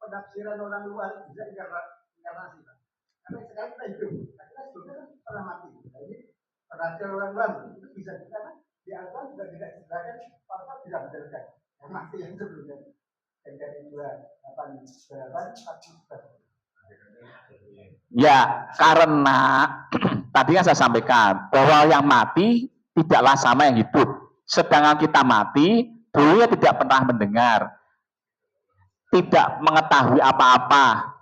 penafsiran orang luar bisa inkarnasi. Karena sekarang kita hidup, kita sebelumnya kan pernah mati. Nah, ini penafsiran orang luar itu bisa karena di Al-Quran juga tidak disebutkan apa tidak menjelaskan yang mati yang sebelumnya. Yang dari 288 Ya, karena tadi yang saya sampaikan bahwa yang mati tidaklah sama yang hidup. Sedangkan kita mati, dulunya tidak pernah mendengar, tidak mengetahui apa-apa.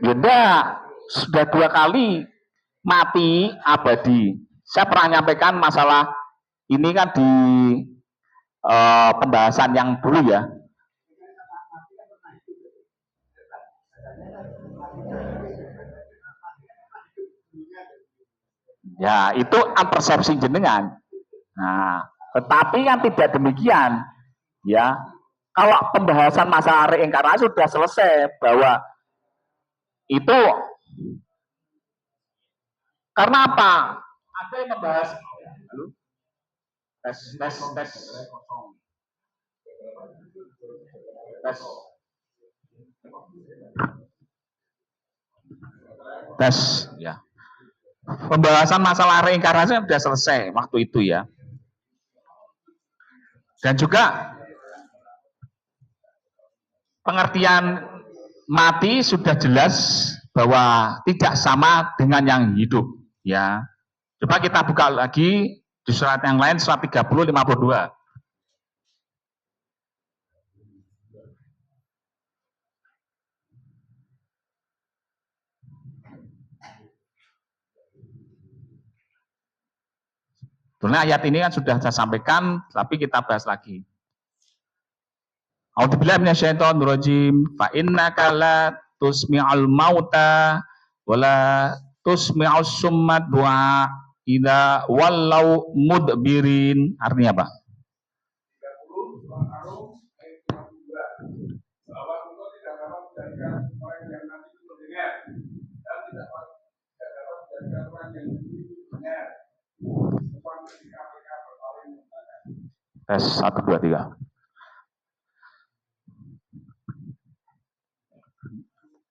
Ya enggak, sudah 2 kali mati abadi. Saya pernah nyampaikan masalah ini kan di pembahasan yang dulu ya. Ya, itu persepsi jenengan. Nah, tetapi kan tidak demikian. Ya, kalau pembahasan masalah reinkarnasi sudah selesai bahwa itu karena apa? Ada yang membahas. Halo? Tes. Ya. Pembahasan masalah reinkarnasi sudah selesai waktu itu ya. Dan juga pengertian mati sudah jelas bahwa tidak sama dengan yang hidup ya. Coba kita buka lagi di surat yang lain, surat 30 52. Sebenarnya ayat ini kan sudah saya sampaikan, tapi kita bahas lagi. A'udzubillahi minasyaitonirrajim. Fa innaka la tusmi'ul mauta wala tusmi'us summa du'a idza wallau mudbirin. Artinya apa? 30 ayat 52. Bahwa engkau tidak dapat menjadikan orang yang nanti mendengar dan tidak dapat menjadikan orang yang mendengar. Tes 1 2 3.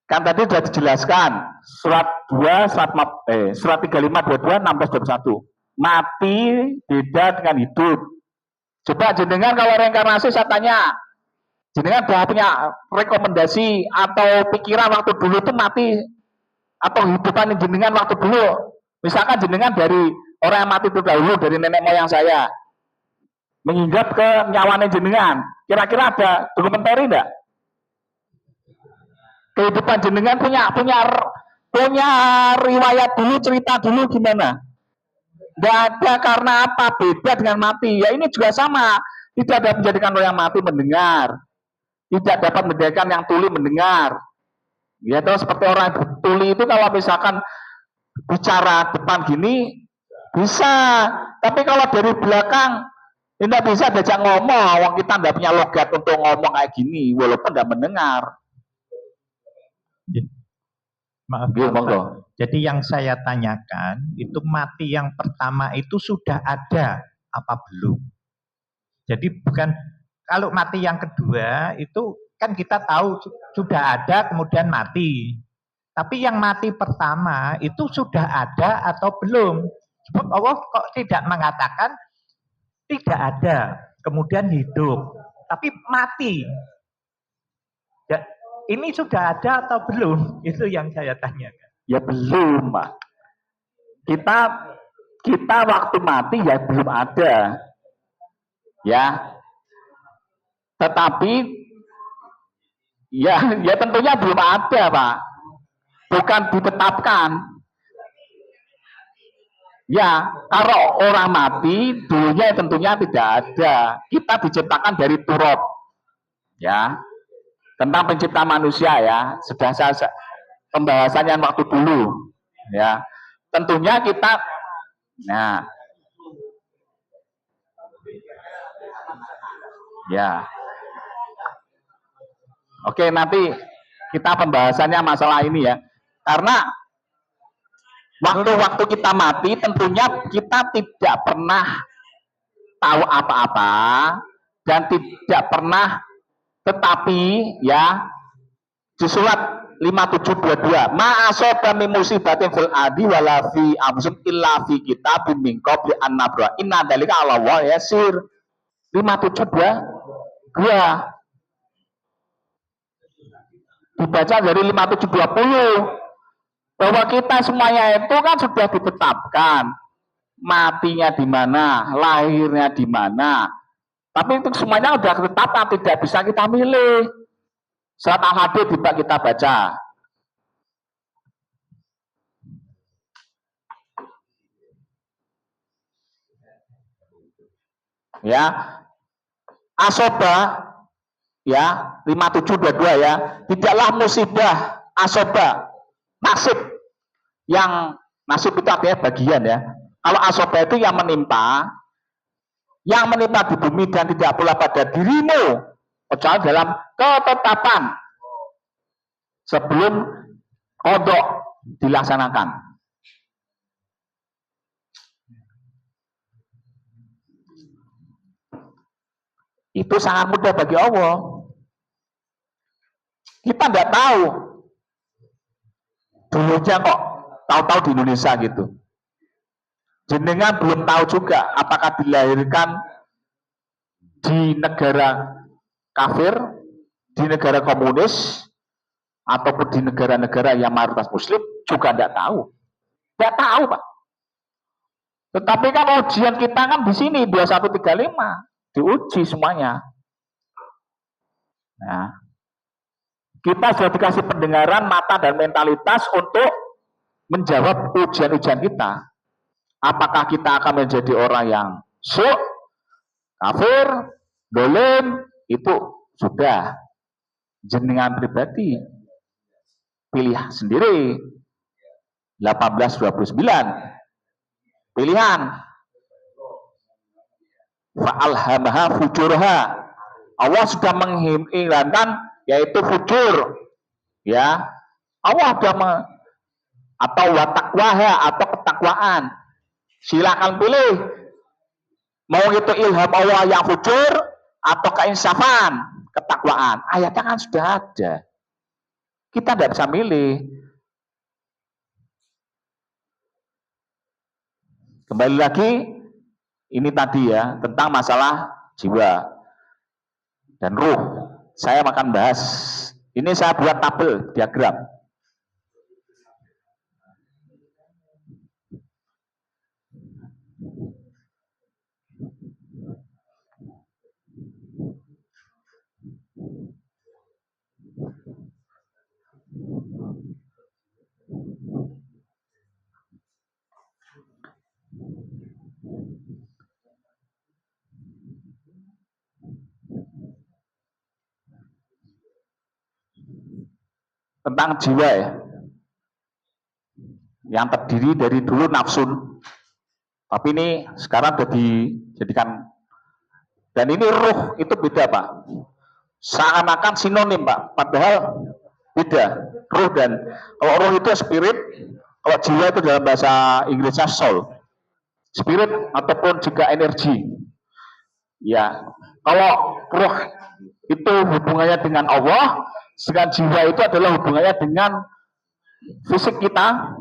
Kan tadi sudah dijelaskan surat 2 surat 35 22 16 21. Mati beda dengan hidup. Coba jenengan kalau reinkarnasi saya tanya, jenengan sudah punya rekomendasi atau pikiran waktu dulu itu mati atau hidupan jenengan waktu dulu? Misalkan jenengan dari orang yang mati terdahulu, dari nenek moyang saya, mengingat ke nyawane jenengan, kira-kira ada dokumenter enggak? Kehidupan jenengan punya riwayat dulu, cerita dulu gimana? Enggak ada, karena apa? Beda dengan mati. Ya ini juga sama, tidak dapat menjadikan orang yang mati mendengar, tidak dapat menjadikan yang tuli mendengar. Ya terus seperti orang yang tuli itu kalau misalkan bicara depan gini bisa, tapi kalau dari belakang tidak bisa diajak ngomong. Kita tidak punya logat untuk ngomong kayak gini, walaupun tidak mendengar. Maaf, jadi yang saya tanyakan itu mati yang pertama itu sudah ada apa belum? Jadi bukan kalau mati yang kedua itu kan kita tahu sudah ada kemudian mati. Tapi yang mati pertama itu sudah ada atau belum? Sebab Allah kok tidak mengatakan tidak ada kemudian hidup, tapi mati. Ya, ini sudah ada atau belum? Itu yang saya tanyakan. Ya belum, Pak. Kita waktu mati ya belum ada. Ya. Tetapi ya tentunya belum ada, Pak. Bukan ditetapkan. Ya, kalau orang mati dulunya tentunya tidak ada. Kita diciptakan dari turab. Ya. Tentang penciptaan manusia ya, sudah saya pembahasannya waktu dulu ya. Tentunya kita ya. Oke, nanti kita pembahasannya masalah ini ya. Karena waktu kita mati tentunya kita tidak pernah tahu apa-apa dan tidak pernah. Tetapi ya di surat 5722 ma'asoba min musibatin fil adi wala fi amsum illa fi kitabim min qabli an nabra inna dzalika 'ala Allah yasir. 5722 dibaca dari 5720 bahwa kita semuanya itu kan sudah ditetapkan matinya di mana, lahirnya di mana. Tapi itu semuanya sudah ditetapkan, tidak bisa kita milih. Surat Al-Hadid kita baca. Ya. Asoba ya 5722 ya. Tidaklah musibah asoba nasib yang nasib itu artinya bagian ya. Kalau asoba itu yang menimpa yang menimpa di bumi dan tidak pula pada dirimu kecuali dalam ketetapan sebelum qadha dilaksanakan. Itu sangat mudah bagi Allah. Kita tidak tahu dulunya kok tahu-tahu di Indonesia gitu. Jenengan belum tahu juga apakah dilahirkan di negara kafir, di negara komunis, ataupun di negara-negara yang mayoritas muslim, juga tidak tahu. Tidak tahu, Pak. Tetapi kan ujian kita kan di sini 2135 diuji semuanya. Nah, kita sudah dikasih pendengaran, mata, dan mentalitas untuk menjawab ujian-ujian kita. Apakah kita akan menjadi orang yang kafir, dolim, itu sudah jenengan pribadi pilih sendiri. 1829 pilihan. Fa'alhamaha fujurha. Allah sudah mengingatkan yaitu fujur. Ya. Allah sudah atau watakwaha atau ketakwaan. Silakan pilih. Mau itu ilham Allah yang fujur atau keinsafan, ketakwaan. Ayatnya kan sudah ada. Kita tidak bisa milih. Kembali lagi, ini tadi ya, tentang masalah jiwa dan ruh. Saya akan bahas. Ini saya buat tabel, diagram. Tentang jiwa ya, yang terdiri dari dulu nafsun, tapi ini sekarang sudah dijadikan, dan ini ruh itu beda Pak, seakan-akan sinonim Pak, padahal beda. Ruh dan kalau ruh itu spirit, kalau jiwa itu dalam bahasa Inggrisnya soul, spirit ataupun juga energi. Ya, kalau ruh itu hubungannya dengan Allah, sedangkan jiwa itu adalah hubungannya dengan fisik kita,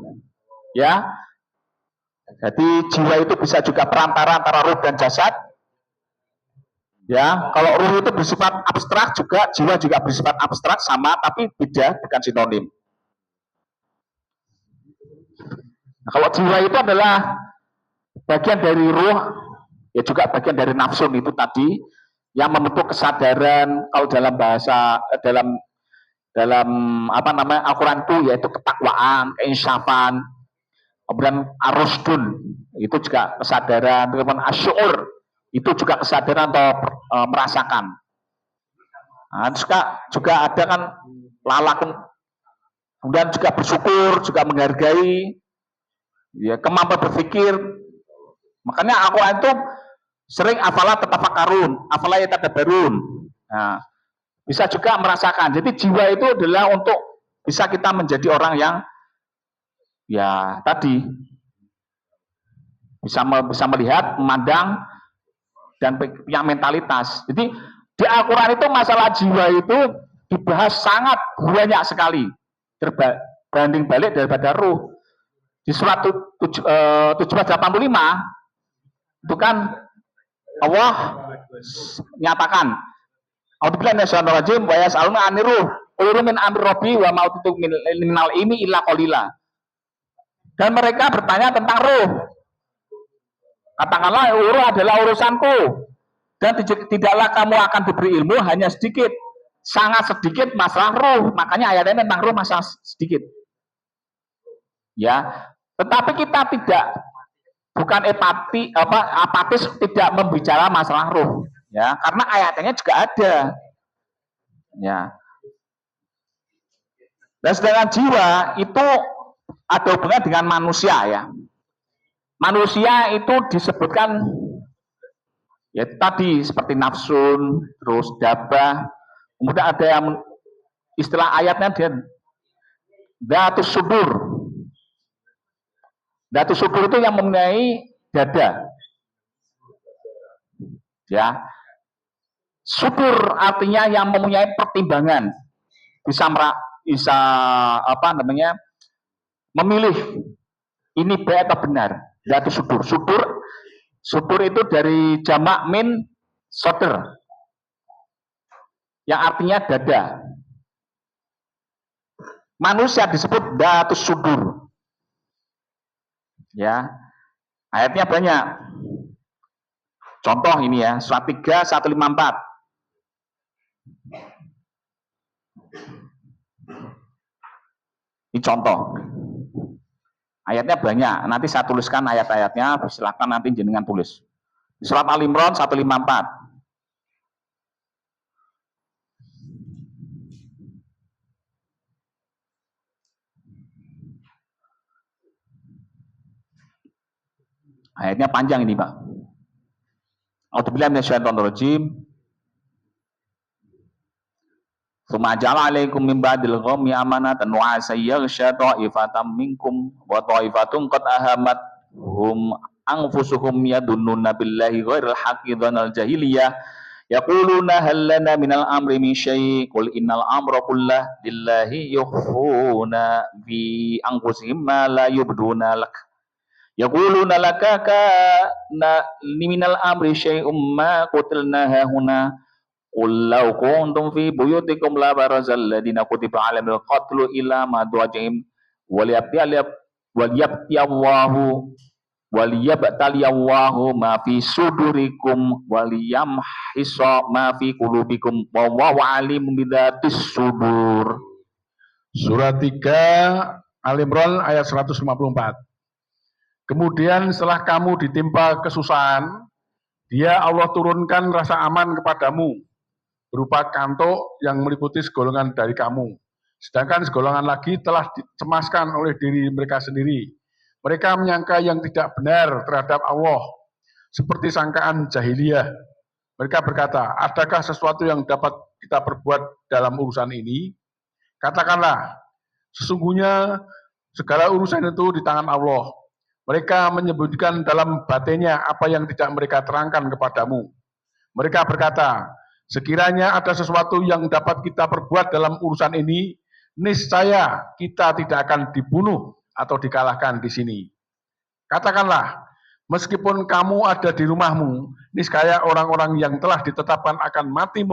ya. Jadi jiwa itu bisa juga perantara antara ruh dan jasad, ya. Kalau ruh itu bersifat abstrak, juga jiwa juga bersifat abstrak, sama tapi beda, bukan sinonim. Nah, kalau jiwa itu adalah bagian dari ruh, ya juga bagian dari nafsu itu tadi, yang membentuk kesadaran. Kalau dalam bahasa dalam apa namanya Al-Quran itu yaitu ketakwaan, keinsafan, kemudian arusdun itu juga kesadaran, kemudian asyur itu juga kesadaran atau merasakan. Nah, juga ada kan lalakun, kemudian juga bersyukur, juga menghargai, ya, kemampuan berpikir. Makanya Al-Quran itu sering afala tatafakkarun, afala yatadabbarun. Nah, bisa juga merasakan. Jadi jiwa itu adalah untuk bisa kita menjadi orang yang ya tadi bisa melihat, memandang, dan punya mentalitas. Jadi di Al-Quran itu masalah jiwa itu dibahas sangat banyak sekali, berbanding balik daripada ruh. Di surat 1785 itu kan Allah nyatakan, A'udzubillahi minasyaitonir rajim wa yas'aluna 'anir ruh qul min amri rabbi wa ma utitu minal ilmi illa qalila. Dan mereka bertanya tentang ruh. Katakanlah ruh adalah urusanku dan tidaklah kamu akan diberi ilmu hanya sedikit, sangat sedikit masalah ruh. Makanya ayatnya tentang ruh masalah sedikit. Ya, tetapi kita bukan apatis tidak membicara masalah ruh. Ya, karena ayatnya juga ada. Ya. Dan sedangkan jiwa itu ada hubungan dengan manusia ya. Manusia itu disebutkan Ya tadi seperti nafsun, terus dabah. Kemudian ada yang istilah ayatnya dia datus sudur. Datus sudur itu yang mempunyai dada. Ya. Sudur artinya yang mempunyai pertimbangan. Bisa apa namanya? Memilih ini baik atau benar. Datus sudur. Sudur itu dari jamak min soder. Yang artinya dada. Manusia disebut datus sudur. Ya. Ayatnya banyak. Contoh ini ya, surat 3 154. Ini contoh. Ayatnya banyak. Nanti saya tuliskan ayat-ayatnya, silakan nanti jenengan tulis. Di surat Al-Imran 154. Ayatnya panjang ini, Pak. A'udzubillahi minasyaitonir rajim. Tsumma ja'ala 'alaikum min ba'dil ghammi amanatan wa asayyaghsha ta'ifatam minkum wa ta'ifatun qad ahamathum anfusuhum yadunnuna billahi ghairal haqqi dhanal jahiliyah yaquluna hal lana minal amri min syai' qul innal amra kullahu lillahi yukhfuna bi anfusihim ma la yubduna lak yaquluna laka kana minal amri syai'um ma qutilna hahuna qul law kuntum fi buyutikum la barazal ladina kutiba alamil qatlu ila madwajihim waliyabtaliyallahu ma fi sudurikum waliyamhisa ma fi qulubikum wallahu alimun bidzatis sudur. Surat 3 Al-Imran ayat 154. Kemudian setelah kamu ditimpa kesusahan, Dia Allah turunkan rasa aman kepadamu berupa kantuk yang meliputi segolongan dari kamu. Sedangkan segolongan lagi telah dicemaskan oleh diri mereka sendiri. Mereka menyangka yang tidak benar terhadap Allah, seperti sangkaan jahiliyah. Mereka berkata, adakah sesuatu yang dapat kita perbuat dalam urusan ini? Katakanlah, sesungguhnya segala urusan itu di tangan Allah. Mereka menyebutkan dalam batinnya apa yang tidak mereka terangkan kepadamu. Mereka berkata, sekiranya ada sesuatu yang dapat kita perbuat dalam urusan ini, niscaya kita tidak akan dibunuh atau dikalahkan di sini. Katakanlah, meskipun kamu ada di rumahmu, niscaya orang-orang yang telah ditetapkan akan mati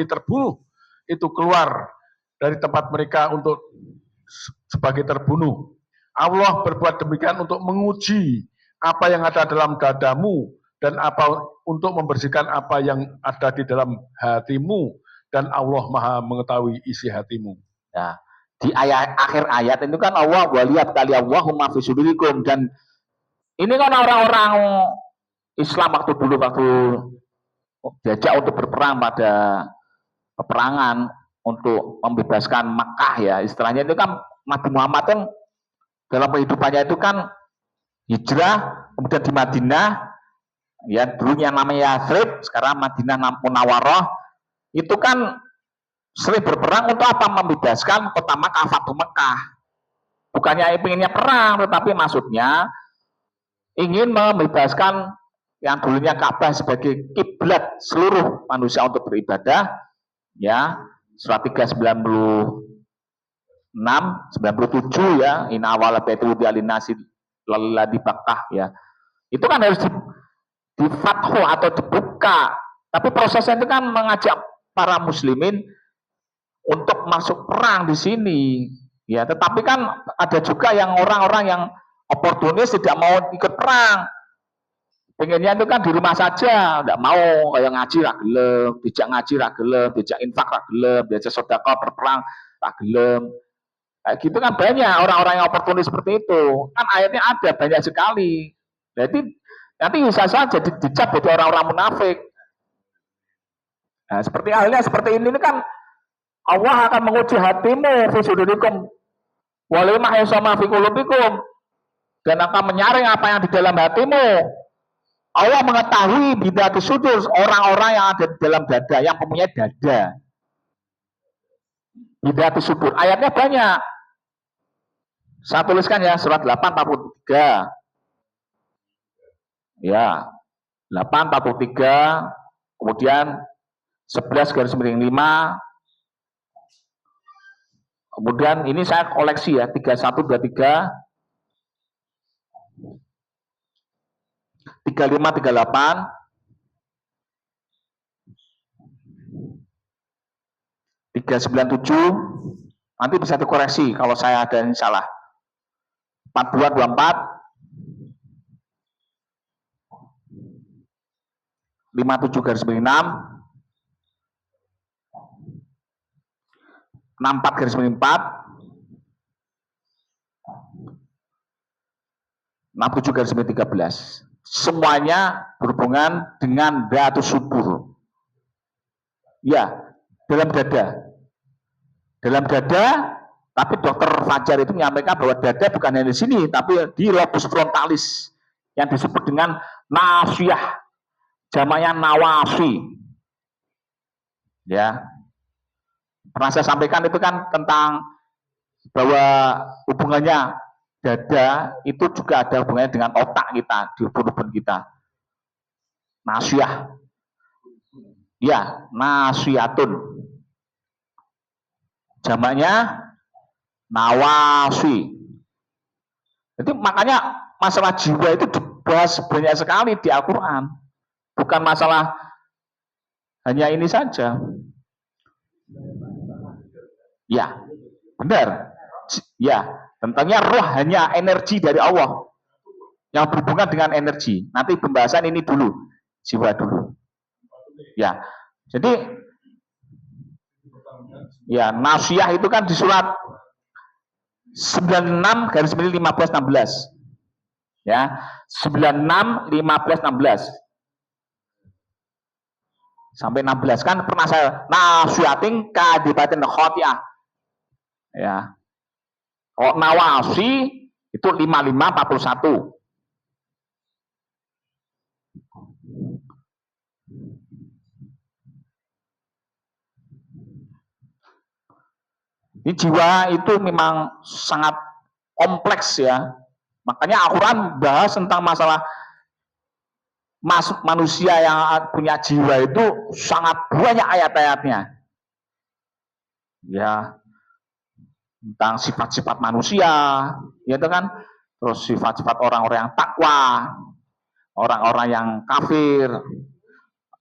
terbunuh, itu keluar dari tempat mereka untuk sebagai terbunuh. Allah berbuat demikian untuk menguji apa yang ada dalam dadamu dan untuk membersihkan apa yang ada di dalam hatimu, dan Allah Maha mengetahui isi hatimu. Ya, di akhir ayat itu kan Allah waliyabtaliyallahu ma fi sudurikum, dan ini kan orang-orang Islam waktu diajak untuk berperang pada peperangan untuk membebaskan Makkah ya, istilahnya itu kan Nabi Muhammad kan dalam kehidupannya itu kan hijrah, kemudian di Madinah, ya dulunya namanya Yathrib, sekarang Madinah Munawwarah, itu kan sering berperang untuk apa? Membebaskan kota Makkah, Fatu Makkah. Bukannya inginnya perang, tetapi maksudnya ingin membebaskan yang dulunya Ka'bah sebagai kiblat seluruh manusia untuk beribadah, ya. Surat 396 97 ya, inna awwala baiti wudi'a lin-nasi lalladzi Bakkah ya. Itu kan harus di fathu atau dibuka. Tapi prosesnya itu kan mengajak para muslimin untuk masuk perang di sini. Ya, tetapi kan ada juga yang orang-orang yang oportunis tidak mau ikut perang. Pengennya itu kan di rumah saja, tidak mau kayak ngaji ra gelem, dijak ngaji ra gelem, dijak infak ra gelem, dijak sedekah berperang ra gelem. Kayak gitu kan banyak orang-orang yang oportunis seperti itu. Kan ayatnya ada banyak sekali. Jadi nanti bisa saja dicap jadi orang-orang munafik. Nah, seperti halnya seperti ini kan Allah akan menguji hatimu fi sudurikum wal mahsama fi qulubikum, dan akan menyaring apa yang di dalam hatimu. Allah mengetahui bidatus sudur, orang-orang yang ada di dalam dada, yang mempunyai dada. Bidatus sudur, ayatnya banyak. Saya tuliskan ya, surat 8:43. Ya, 8:43, kemudian 11/5. Kemudian ini saya koleksi ya, 3123, 35, 38, 397, nanti bisa dikoreksi kalau saya ada yang salah. 42, 24, 57/6, 64/4, 67/13. Semuanya berhubungan dengan datus subur. Ya, dalam dada. Dalam dada, tapi dokter Fajar itu menyampaikan bahwa dada bukan hanya di sini, tapi di lobus frontalis yang disebut dengan nasiyah. Jamaknya nawasi. Ya. Pernah saya sampaikan itu kan tentang bahwa hubungannya dada itu juga ada hubungannya dengan otak kita, di ubun-ubun kita. Nasiyah. Ya, nasiyatun. Jamaknya nawasi. Jadi makanya masalah jiwa itu dibahas banyak sekali di Al-Quran. Bukan masalah hanya ini saja. Ya, benar. Ya, tentangnya roh hanya energi dari Allah yang berhubungan dengan energi. Nanti pembahasan ini dulu, jiwa dulu. Ya, jadi ya nasiyah itu kan di surat 96/15-16. Ya, 96, 15, 16. Sampai 16 kan pernah saya nasiyatin kadibatin khotiah. Ya. Kalau nawasi itu 55, 41. Ini jiwa itu memang sangat kompleks ya. Makanya Al-Quran bahas tentang masalah manusia yang punya jiwa itu sangat banyak ayat-ayatnya. Ya, tentang sifat-sifat manusia, ya itu kan, terus sifat-sifat orang-orang yang takwa, orang-orang yang kafir,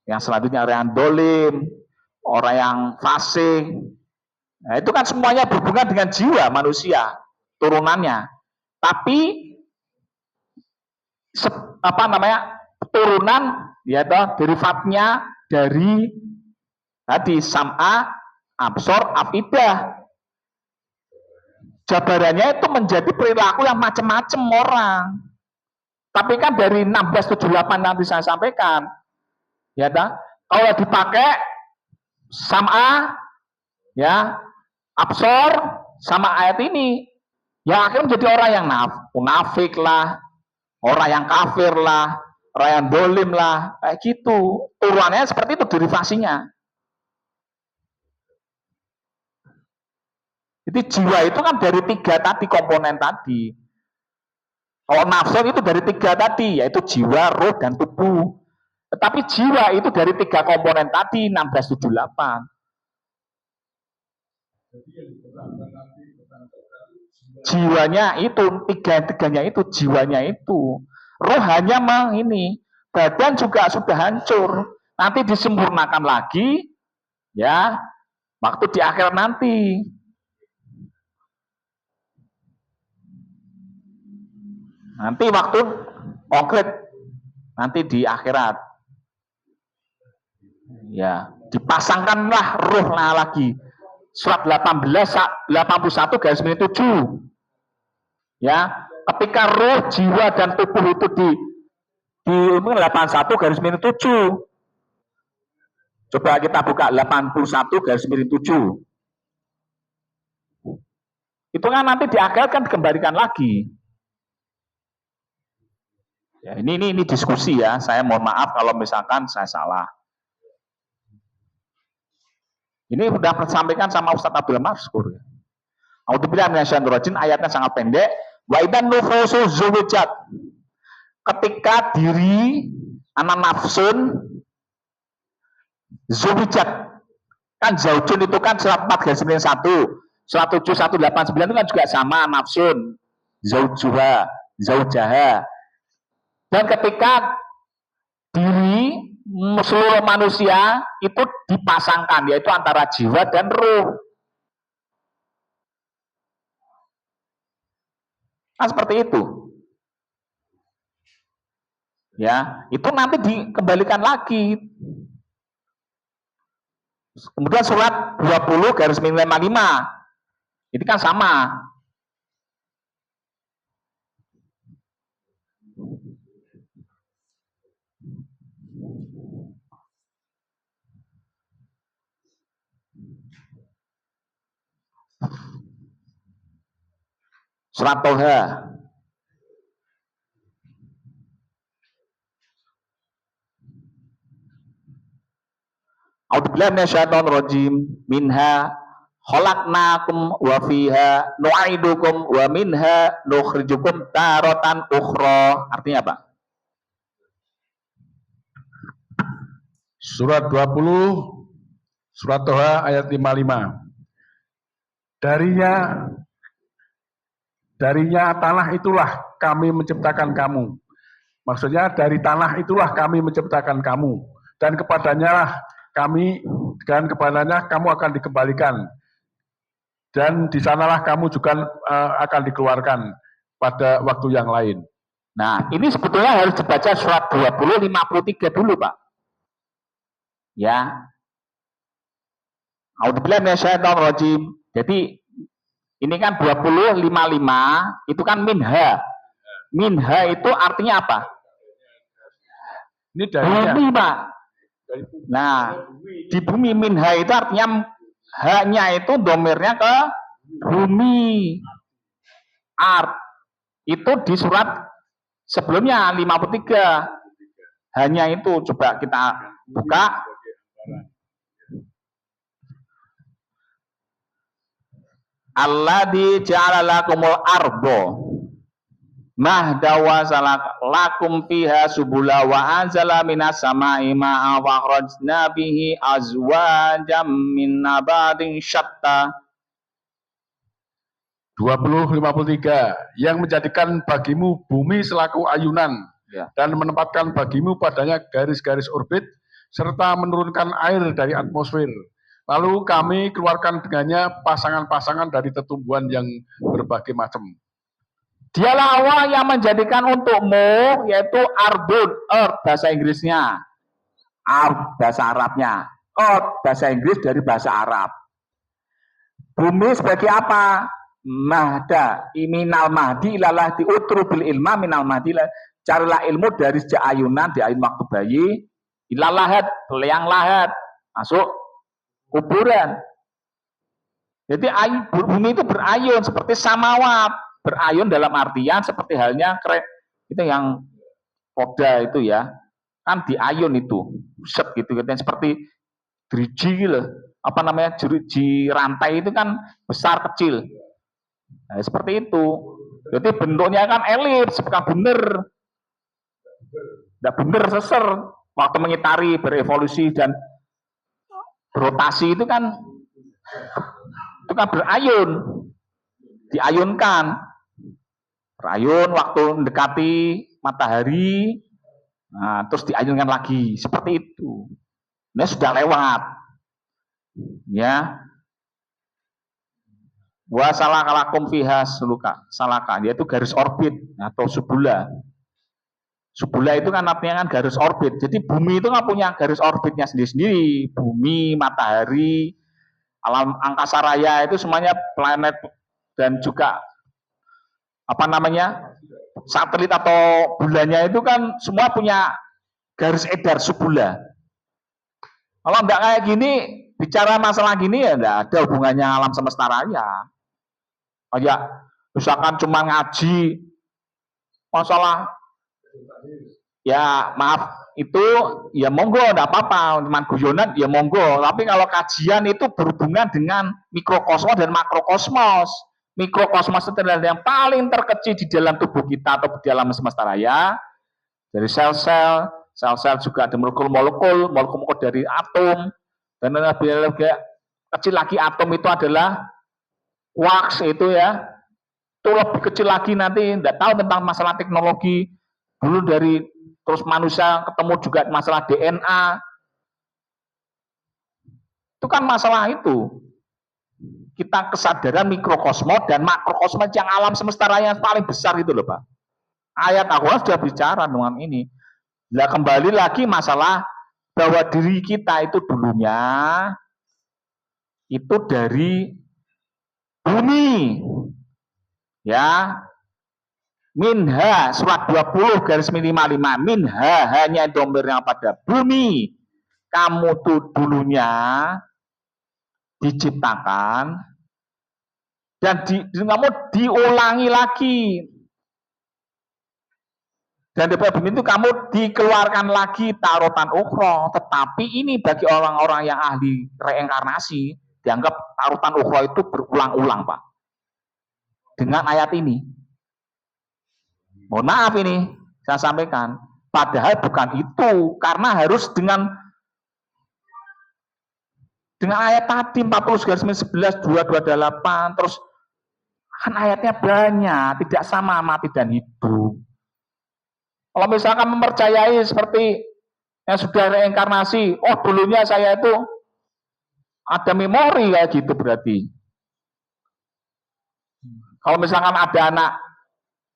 yang selanjutnya orang yang dolim, orang yang fasik. Nah, itu kan semuanya berhubungan dengan jiwa manusia, turunannya. Tapi turunan ya derivatnya dari tadi sam'a, absor, afidah. Jabarannya itu menjadi perilaku yang macam-macam orang. Tapi kan dari 1678 nanti saya sampaikan, ya kalau dipakai sam'a, ya absor sama ayat ini, ya akhirnya menjadi orang yang munafik lah, orang yang kafir lah, orang yang dolim lah, kayak gitu. Turunannya seperti itu derivasinya. Jadi jiwa itu kan dari 3 tadi komponen tadi. Kalau nafsu itu dari 3 tadi, yaitu jiwa, roh, dan tubuh. Tetapi jiwa itu dari 3 komponen tadi, 1678. Jiwanya itu, 3-3-nya itu, jiwanya itu. Roh hanya ini, badan juga sudah hancur. Nanti disempurnakan lagi, ya, waktu di akhir nanti. Nanti waktu konkret, nanti di akhirat. Ya, dipasangkanlah rohnya lagi. Surat 18:81-7. Ya, ketika roh, jiwa, dan tubuh itu di 81/7. Coba kita buka 81/7. Itu kan nanti di akhirat kan dikembalikan lagi. Ya, ini diskusi ya. Saya mohon maaf kalau misalkan saya salah. Ini sudah disampaikan sama Ustadz Abdul Maskur. A'udzubillahi minasyaitonir rajim, ayatnya sangat pendek. Wa idan nufusu zuwijat. Ketika diri anak nafsun zuwijat. Kan zaujun itu kan surat 4/1. Surat 7 189 itu kan juga sama nafsun. Zaujuha, zaujaha. Dan ketika diri seluruh manusia itu dipasangkan, yaitu antara jiwa dan ruh. Nah, seperti itu. Ya, itu nanti dikembalikan lagi. Kemudian surat 20/55. Ini kan sama. Surat Toha. A'udzubillahi minasyaitonir rajim. Minha khalaqnakum wa fiha nu'idukum wa minha nukhrijukum taratan ukhra. Artinya apa? Surat 20, surat Toha ayat 55. Darinya tanah itulah kami menciptakan kamu. Maksudnya dari tanah itulah kami menciptakan kamu. Dan kepadanya kamu akan dikembalikan. Dan di sanalah kamu juga akan dikeluarkan pada waktu yang lain. Nah, ini sebetulnya harus dibaca surat 20:53 dulu, Pak. Ya. A'udzubillahi minasyaitonir rajim. Jadi ini kan 20:55 itu kan minha. Minha itu artinya apa? Ini darinya. Bumi, Pak. Nah, di bumi minha itu artinya hanya itu domirnya ke bumi. Art. Itu di surat sebelumnya 53. Hanya itu. Coba kita buka. Alladzi ja'ala lakumul ardo mahda wa lakum fiha subula wa anzala minas sama'i ma'a wa akhrajna bihi azwajam min nabatin syatta. 20:53 yang menjadikan bagimu bumi selaku ayunan dan menempatkan bagimu padanya garis-garis orbit serta menurunkan air dari atmosfer. Lalu kami keluarkan dengannya pasangan-pasangan dari tetumbuhan yang berbagai macam. Dialah Allah yang menjadikan untukmu, yaitu ardun, earth bahasa Inggrisnya, ard bahasa Arabnya, earth bahasa Inggris dari bahasa Arab. Bumi sebagai apa? Mahda, minal mahdi ilalah diutru bil ilma minal mahdi. Carilah ilmu dari sejak ayunan, di ayun waktu bayi, ilalahat, liang lahat, masuk kuburan. Jadi bumi itu berayun seperti samawat, berayun dalam artian seperti halnya itu yang koda itu ya, kan diayun itu, set gitu katanya seperti driji gitu, apa namanya driji rantai itu kan besar kecil, nah, seperti itu. Jadi bentuknya kan elips, bukan bener, tidak bener seser waktu mengitari berevolusi dan rotasi itu kan berayun, diayunkan, berayun waktu mendekati matahari, nah, terus diayunkan lagi, seperti itu. Ini sudah lewat, ya. Wa salakalakum fiha suluka, salaka, yaitu garis orbit atau subula. Subula itu kan artinya kan garis orbit. Jadi bumi itu kan punya garis orbitnya sendiri-sendiri. Bumi, matahari, alam angkasa raya itu semuanya planet dan juga apa namanya satelit atau bulannya itu kan semua punya garis edar subula. Kalau enggak kayak gini, bicara masalah gini ya enggak ada hubungannya alam semesta raya. Kayak misalkan cuma ngaji masalah Ya maaf, itu ya monggo, enggak apa-apa, teman guyonan ya monggo. Tapi kalau kajian itu berhubungan dengan mikrokosmos dan makrokosmos. Mikrokosmos itu adalah yang paling terkecil di dalam tubuh kita atau di dalam semesta raya. Dari sel-sel, sel-sel juga ada molekul-molekul, molekul-molekul dari atom, dan lebih kecil lagi atom itu adalah quarks itu ya. Itu lebih kecil lagi, nanti tidak tahu tentang masalah teknologi. Dulu dari terus manusia ketemu juga masalah DNA. Itu kan masalah itu. Kita kesadaran mikrokosmos dan makrokosmos yang alam semesta raya yang paling besar itu loh Pak. Ayat Al-Quran sudah bicara dengan ini. Nah kembali lagi masalah bahwa diri kita itu dulunya itu dari bumi. Ya, minha surat 20 garis 55 minha hanya domir yang pada bumi kamu tuh dulunya diciptakan dan kamu diulangi lagi dan dari bumi itu kamu dikeluarkan lagi tarutan ukhra. Tetapi ini bagi orang-orang yang ahli reinkarnasi dianggap tarutan ukhra itu berulang-ulang Pak dengan ayat ini. Mohon maaf ini saya sampaikan, padahal bukan itu, karena harus dengan ayat tadi 40 garis 11 228 terus kan ayatnya banyak, tidak sama mati dan hidup. Kalau misalkan mempercayai seperti yang sudah reinkarnasi, oh dulunya saya itu ada memori kayak gitu berarti. Kalau misalkan ada anak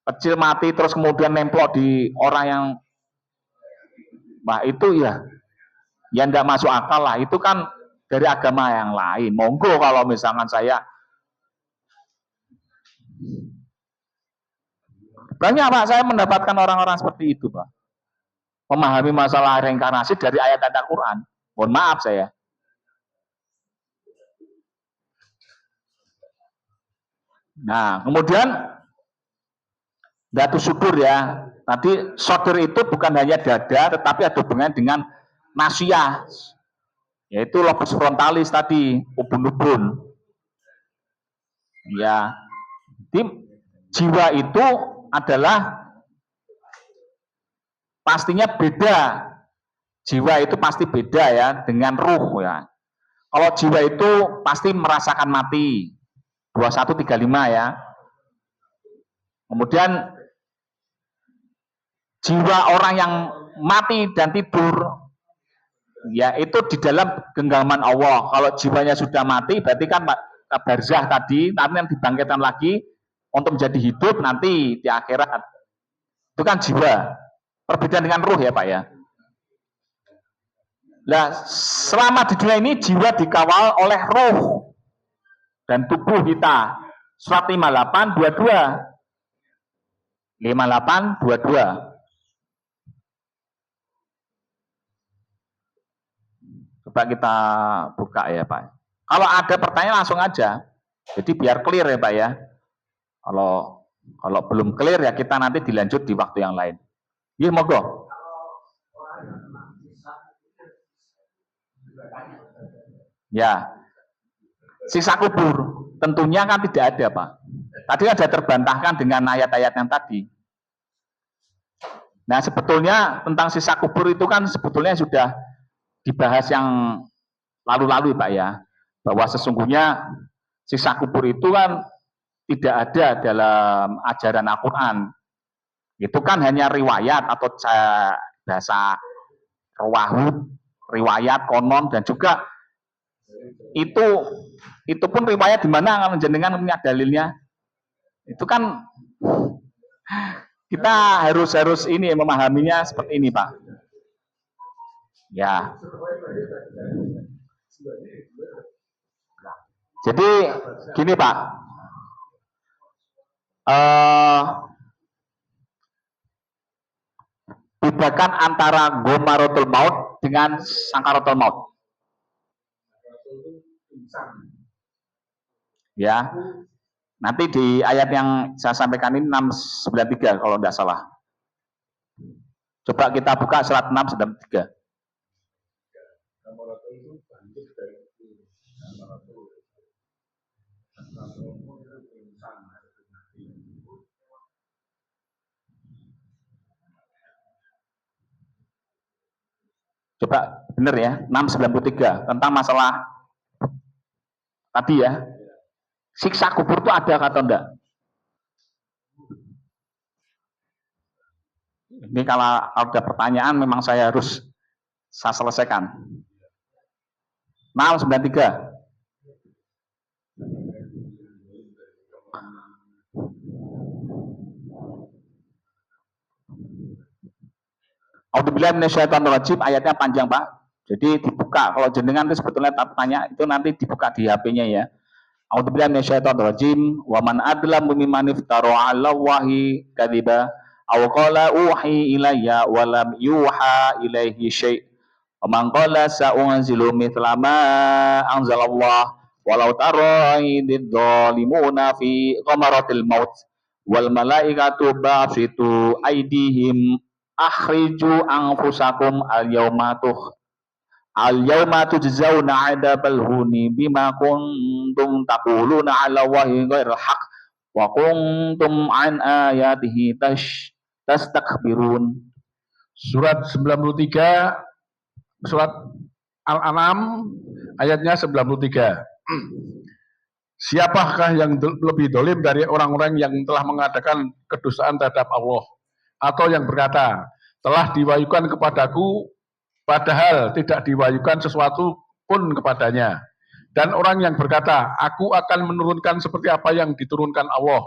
kecil mati terus kemudian nemplok di orang yang itu ya enggak masuk akal lah, itu kan dari agama yang lain. Monggo kalau misalkan saya banyak Pak, saya mendapatkan orang-orang seperti itu Pak, memahami masalah reinkarnasi dari ayat-ayat Al-Quran. Mohon maaf saya. Nah kemudian datu sudur ya. Tadi sodur itu bukan hanya dada, tetapi ada hubungan dengan nasiyah, yaitu lobus frontalis tadi, ubun-ubun. Ya, jadi jiwa itu adalah pastinya beda. Jiwa itu pasti beda ya dengan ruh ya. Kalau jiwa itu pasti merasakan mati. 2135 ya. Kemudian jiwa orang yang mati dan tidur ya itu di dalam genggaman Allah. Kalau jiwanya sudah mati berarti kan barzah tadi, tapi yang dibangkitkan lagi untuk menjadi hidup nanti di akhirat. Itu kan jiwa. Perbedaan dengan ruh ya Pak ya. Nah, selama di dunia ini jiwa dikawal oleh ruh dan tubuh kita. Surat 5822. 5822. Coba kita buka ya Pak. Kalau ada pertanyaan langsung aja. Jadi biar clear ya Pak ya. Kalau belum clear ya kita nanti dilanjut di waktu yang lain. Iya monggo. Ya. Sisa kubur tentunya kan tidak ada Pak. Tadi ada terbantahkan dengan ayat-ayat yang tadi. Nah sebetulnya tentang sisa kubur itu kan sebetulnya sudah dibahas yang lalu-lalu Pak ya. Bahwa sesungguhnya sisa kubur itu kan tidak ada dalam ajaran Al-Quran. Itu kan hanya riwayat atau bahasa rawahud, riwayat, konon, dan juga itu pun riwayat di mana kalau jenengan punya dalilnya. Itu kan kita harus ini memahaminya seperti ini Pak. Ya. Jadi gini Pak. Bedakan antara gomaratul maut dengan sangkaratul maut. Ya. Nanti di ayat yang saya sampaikan ini 693 kalau tidak salah. Coba kita buka surat 693. Coba benar ya, 693 tentang masalah tadi ya. Siksa kubur itu ada atau enggak? Ini kalau ada pertanyaan memang saya selesaikan. 693. A'udzubillahi minasyaitonirrajim, ayatnya panjang Pak. Jadi dibuka, kalau jenengan itu sebetulnya tanya itu nanti dibuka di HP-nya ya. A'udzubillahi minasyaitonirrajim, wa man adlamu mimman iftara 'ala Allahi kadziba aw qala uhi ilayya wa lam yuha ilaihi syai'. Wa man qala sa'unzilu mithla ma anzalallah walau tara idz zalimuna fi ghamaratil maut wal malaikatu basitu aydihim akhriju anfusakum al yauma tujzauna 'adzabal huni bima kuntum taquluna 'ala Allahi ghairal haqq wa kuntum an ayatihi tastakbirun. Surat 93, surat Al-An'am ayatnya 93. Siapakah yang lebih dolim dari orang-orang yang telah mengadakan kedustaan terhadap Allah, atau yang berkata, telah diwahyukan kepadaku padahal tidak diwahyukan sesuatu pun kepadanya. Dan orang yang berkata, aku akan menurunkan seperti apa yang diturunkan Allah.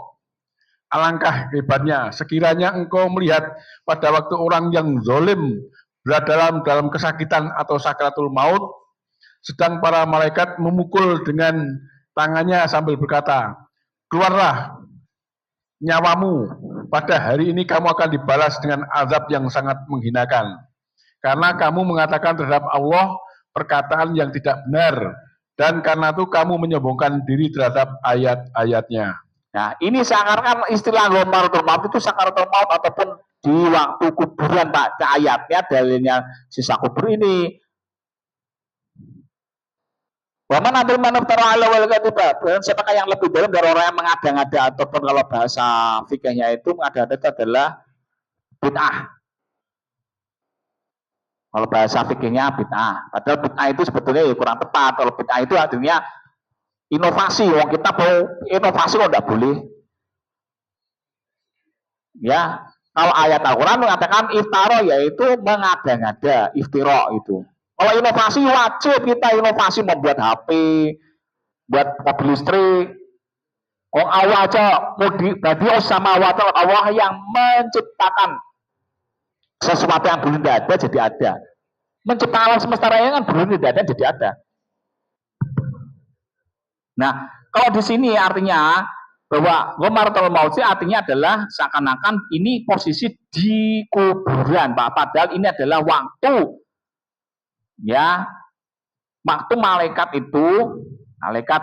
Alangkah hebatnya sekiranya engkau melihat pada waktu orang yang zalim berada dalam kesakitan atau sakaratul maut, sedang para malaikat memukul dengan tangannya sambil berkata, keluarlah nyawamu, pada hari ini kamu akan dibalas dengan azab yang sangat menghinakan. Karena kamu mengatakan terhadap Allah perkataan yang tidak benar, dan karena itu kamu menyombongkan diri terhadap ayat-ayatnya. Nah, ini seakan-akan istilah ghamaratul maut itu sakaratul maut ataupun di waktu kuburan Pak. Ayatnya dalilnya sisa kubur ini. Wa man adil man iftara 'ala wal kadiba. Siapakah yang lebih dalam dari orang yang mengada-ngada, ataupun kalau bahasa fikihnya itu mengada-ngada itu adalah bid'ah. Kalau bahasa fikihnya bid'ah. Padahal bid'ah itu sebetulnya ya kurang tepat. Kalau bid'ah itu artinya inovasi. Wong kita mau inovasi kok enggak boleh. Ya, kalau ayat Al-Quran mengatakan iftara yaitu mengada-ngada, iftira itu. Kalau inovasi wajib kita inovasi, membuat HP, buat mobil listrik. Allah aja badi'us samawati wal Allah yang menciptakan sesuatu yang dulu tidak ada jadi ada. Menciptakan alam semesta raya kan dulu tidak ada jadi ada. Nah, kalau di sini artinya bahwa ghamaratul maut artinya adalah seakan-akan ini posisi di kuburan Pak, padahal ini adalah waktu ya, waktu malaikat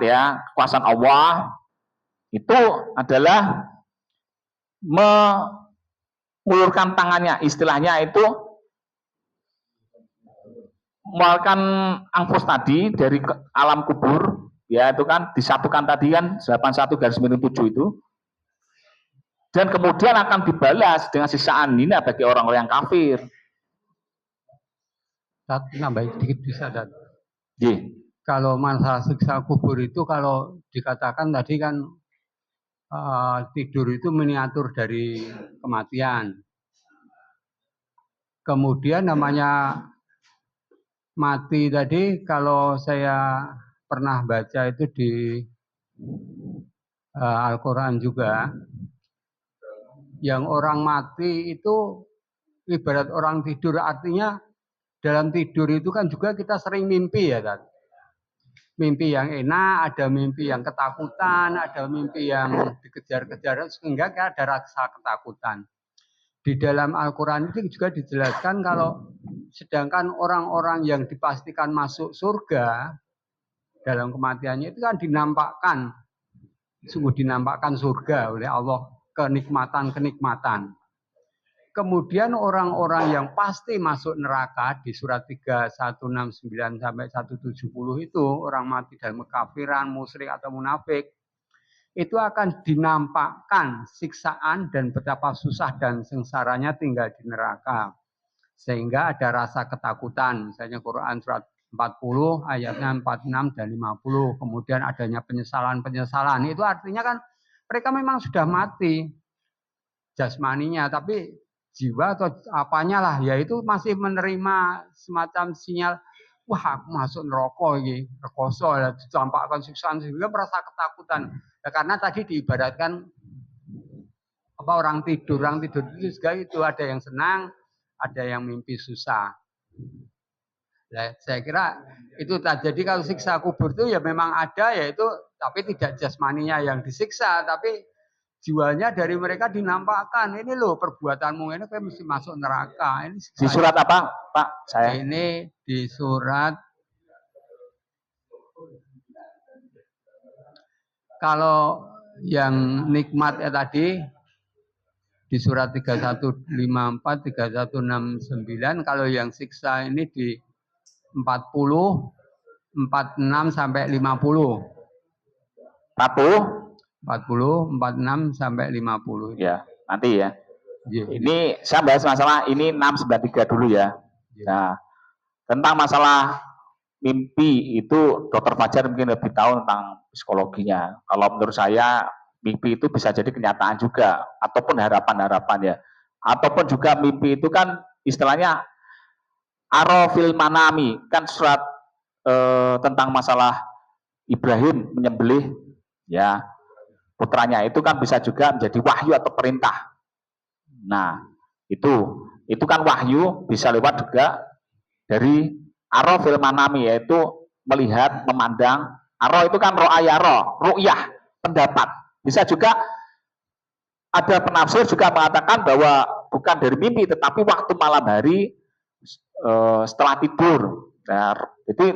ya, kekuasaan Allah itu adalah mengulurkan tangannya, istilahnya itu mengeluarkan anfus tadi dari alam kubur. Ya itu kan disatukan tadi kan 81/7 itu, dan kemudian akan dibalas dengan siksaan ini bagi orang-orang yang kafir. Nambahin sedikit bisa dan Kalau masalah siksa kubur itu kalau dikatakan tadi kan tidur itu miniatur dari kematian. Kemudian namanya mati tadi kalau saya pernah baca itu di Al-Quran juga, yang orang mati itu ibarat orang tidur, artinya dalam tidur itu kan juga kita sering mimpi ya kan. Mimpi yang enak, ada mimpi yang ketakutan, ada mimpi yang dikejar-kejar, sehingga ada rasa ketakutan. Di dalam Al-Quran itu juga dijelaskan kalau sedangkan orang-orang yang dipastikan masuk surga dalam kematiannya itu kan dinampakkan, sungguh dinampakkan surga oleh Allah, kenikmatan-kenikmatan. Kemudian orang-orang yang pasti masuk neraka di surat 3169 sampai 170 itu, orang mati dalam kekafiran, musyrik atau munafik, itu akan dinampakkan siksaan dan betapa susah dan sengsaranya tinggal di neraka. Sehingga ada rasa ketakutan. Misalnya Quran surat 40 ayatnya 46 dan 50. Kemudian adanya penyesalan-penyesalan. Itu artinya kan mereka memang sudah mati jasmaninya, tapi jiwa atau apanya lah, yaitu masih menerima semacam sinyal, wah aku masuk neraka ini, rekoso, ditampakkan siksaan sehingga merasa ketakutan. Ya, karena tadi diibaratkan apa orang tidur itu juga itu ada yang senang, ada yang mimpi susah. Nah, saya kira itu jadi kalau siksa kubur itu ya memang ada, yaitu tapi tidak jasmaninya yang disiksa, tapi jiwanya dari mereka dinampakkan, ini loh perbuatanmu ini kayak mesti masuk neraka. Ini di surat apa, Pak? Saya ini di surat, kalau yang nikmat ya tadi di surat 3154, 3169, kalau yang siksa ini di 40, 46 sampai 50. 40, 46 sampai 50. Ya, nanti ya. Yeah. Ini saya bahas masalah ini 693 dulu ya. Nah, tentang masalah mimpi itu Dr. Fajar mungkin lebih tahu tentang psikologinya. Kalau menurut saya mimpi itu bisa jadi kenyataan juga, ataupun harapan-harapan ya. Ataupun juga mimpi itu kan istilahnya arofil manami, kan surat tentang masalah Ibrahim menyembelih ya putranya, itu kan bisa juga menjadi wahyu atau perintah. Nah, itu kan wahyu bisa lewat juga dari arofil manami, yaitu melihat, memandang. Aro itu kan ro'ayaro, ru'yah, pendapat. Bisa juga ada penafsir juga mengatakan bahwa bukan dari mimpi, tetapi waktu malam hari setelah tidur. Nah, itu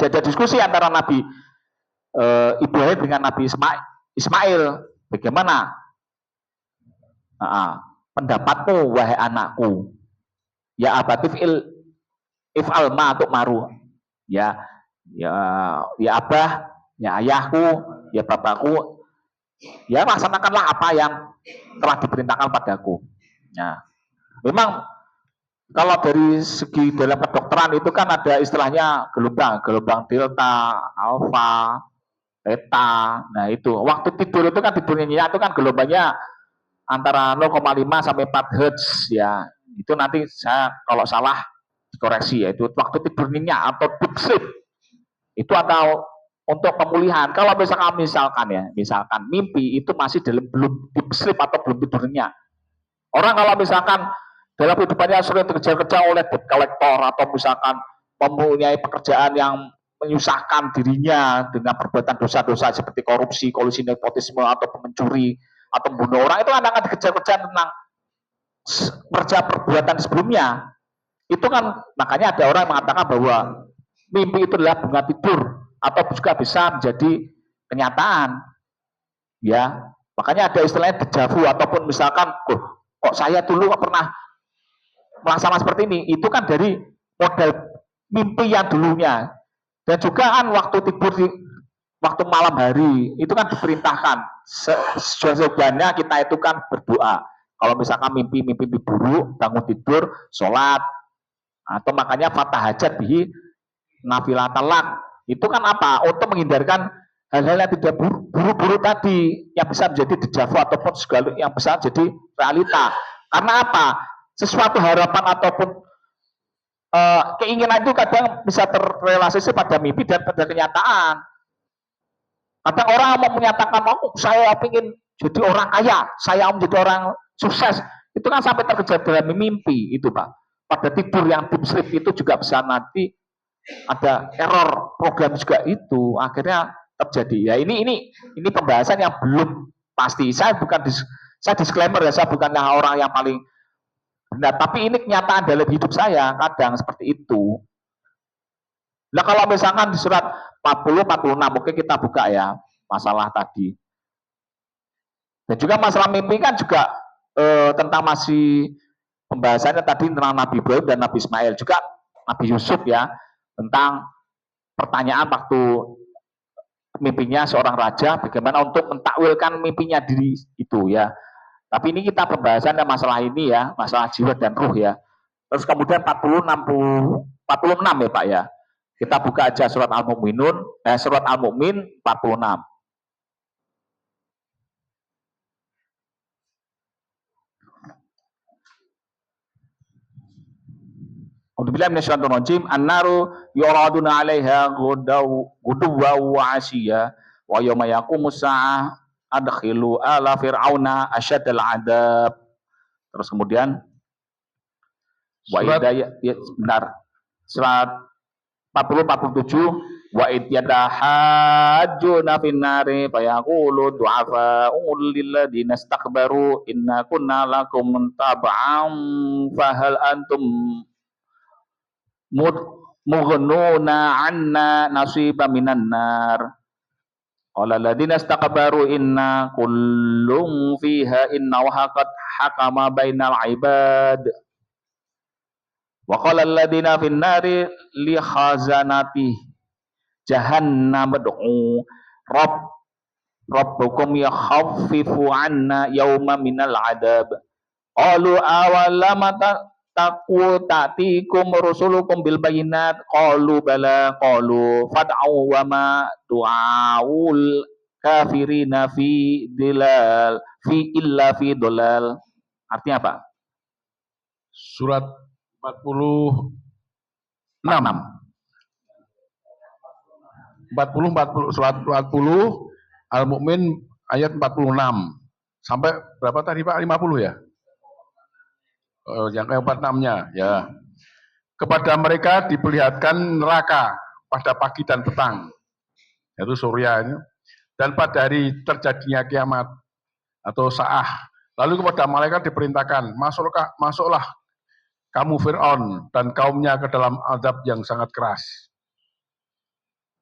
ada diskusi antara Nabi Ibrahim dengan Nabi Ismail. Bagaimana pendapatmu wahai anakku? Ya abatif if'al ma untuk maru. Ya abah, ya ayahku, ya bapakku, ya laksanakanlah apa yang telah diperintahkan padaku. Nah, memang kalau dari segi dalam kedokteran itu kan ada istilahnya gelombang delta, alfa, beta. Nah itu waktu tidur itu kan tidurnya itu kan gelombangnya antara 0,5 sampai 4 Hz ya. Itu nanti saya kalau salah dikoreksi, yaitu waktu tidur nyenyak atau deep sleep. Itu atau untuk pemulihan. Kalau misalkan mimpi itu masih belum deep sleep atau belum tidur nyenyak. Orang kalau misalkan dalam kehidupannya sering dikejar-kejar oleh debt collector atau misalkan mempunyai pekerjaan yang menyusahkan dirinya dengan perbuatan dosa-dosa seperti korupsi, kolusi, nepotisme atau mencuri atau membunuh orang, itu akan dikejar-kejar tentang perbuatan sebelumnya. Itu kan makanya ada orang yang mengatakan bahwa mimpi itu adalah bunga tidur atau juga bisa menjadi kenyataan. Ya, makanya ada istilahnya dejavu ataupun misalkan kok saya dulu pernah melaksanakan seperti ini, itu kan dari model mimpi yang dulunya. Dan juga kan waktu tidur waktu malam hari itu kan diperintahkan sebenarnya kita itu kan berdoa. Kalau misalkan mimpi buruk, bangun tidur, sholat, atau makanya fatah hajat bihi nafilatalak, itu kan apa? Untuk menghindarkan hal-hal yang tidak buruk-buruk tadi yang bisa menjadi dejavu ataupun segala yang bisa jadi realita. Karena apa? Sesuatu harapan ataupun keinginan itu kadang bisa terrealisasi pada mimpi dan pada kenyataan. Kadang orang mau menyatakan, saya ingin jadi orang kaya, saya mau menjadi orang sukses, itu kan sampai terkejar dalam mimpi itu Pak. Pada tidur yang deep sleep itu juga bisa nanti ada error program juga itu akhirnya terjadi. Ya ini pembahasan yang belum pasti. Saya disclaimer ya, saya bukannya orang yang paling benar, tapi ini kenyataan dalam hidup saya kadang seperti itu. Nah kalau misalkan di surat 40, 46 mungkin kita buka ya masalah tadi. Dan juga masalah mimpi kan juga tentang masih pembahasannya tadi tentang Nabi Ibrahim dan Nabi Ismail, juga Nabi Yusuf ya, tentang pertanyaan waktu mimpinya seorang raja, bagaimana untuk mentakwilkan mimpinya diri itu ya. Tapi ini kita pembahasan masalah ini ya, masalah jiwa dan ruh ya. Terus kemudian 46 ya Pak ya. Kita buka aja surat Al-Mu'minun, surat Al-Mu'min 46. Alhamdulillah minasyaitonir rajim. An-naru yuraduna 'alaiha ghuduwwa wa 'ashiyya wa yawma yaqumus sa'ah adkhilu ala fir'auna asyaddal 'adzab. Terus kemudian Surat, benar. Surat 40 47 wa id yadahajjuna fin nari fayaqulu du'afa'u lil ladzina istakbaru inna kunna lakum tab'an fahal antum mughnuna 'anna nasiba minan nar. Qala alladziina istakbaru inna kullun fiha innahu qad hakama bainal 'ibad. Wa qala alladziina fin nari li khazanati jahannam ud'u rabbukum yakhaffifu 'anna yawma minal 'adzab. Qalu awalam taku ta'tikum rusulukum bil bayinat qalu bala qalu fad'u wa ma du'aul kafirina fi dilal fi illa fi dolal. Artinya apa? surat 46. 40 surat 40 Al-Mu'min ayat 46 sampai berapa tadi Pak? 50 ya? Yang ke-46-nya ya. Kepada mereka diperlihatkan neraka pada pagi dan petang, yaitu surya ini, dan pada hari terjadinya kiamat atau sa'ah. Lalu kepada malaikat diperintahkan, masuklah kamu Fir'aun dan kaumnya ke dalam azab yang sangat keras.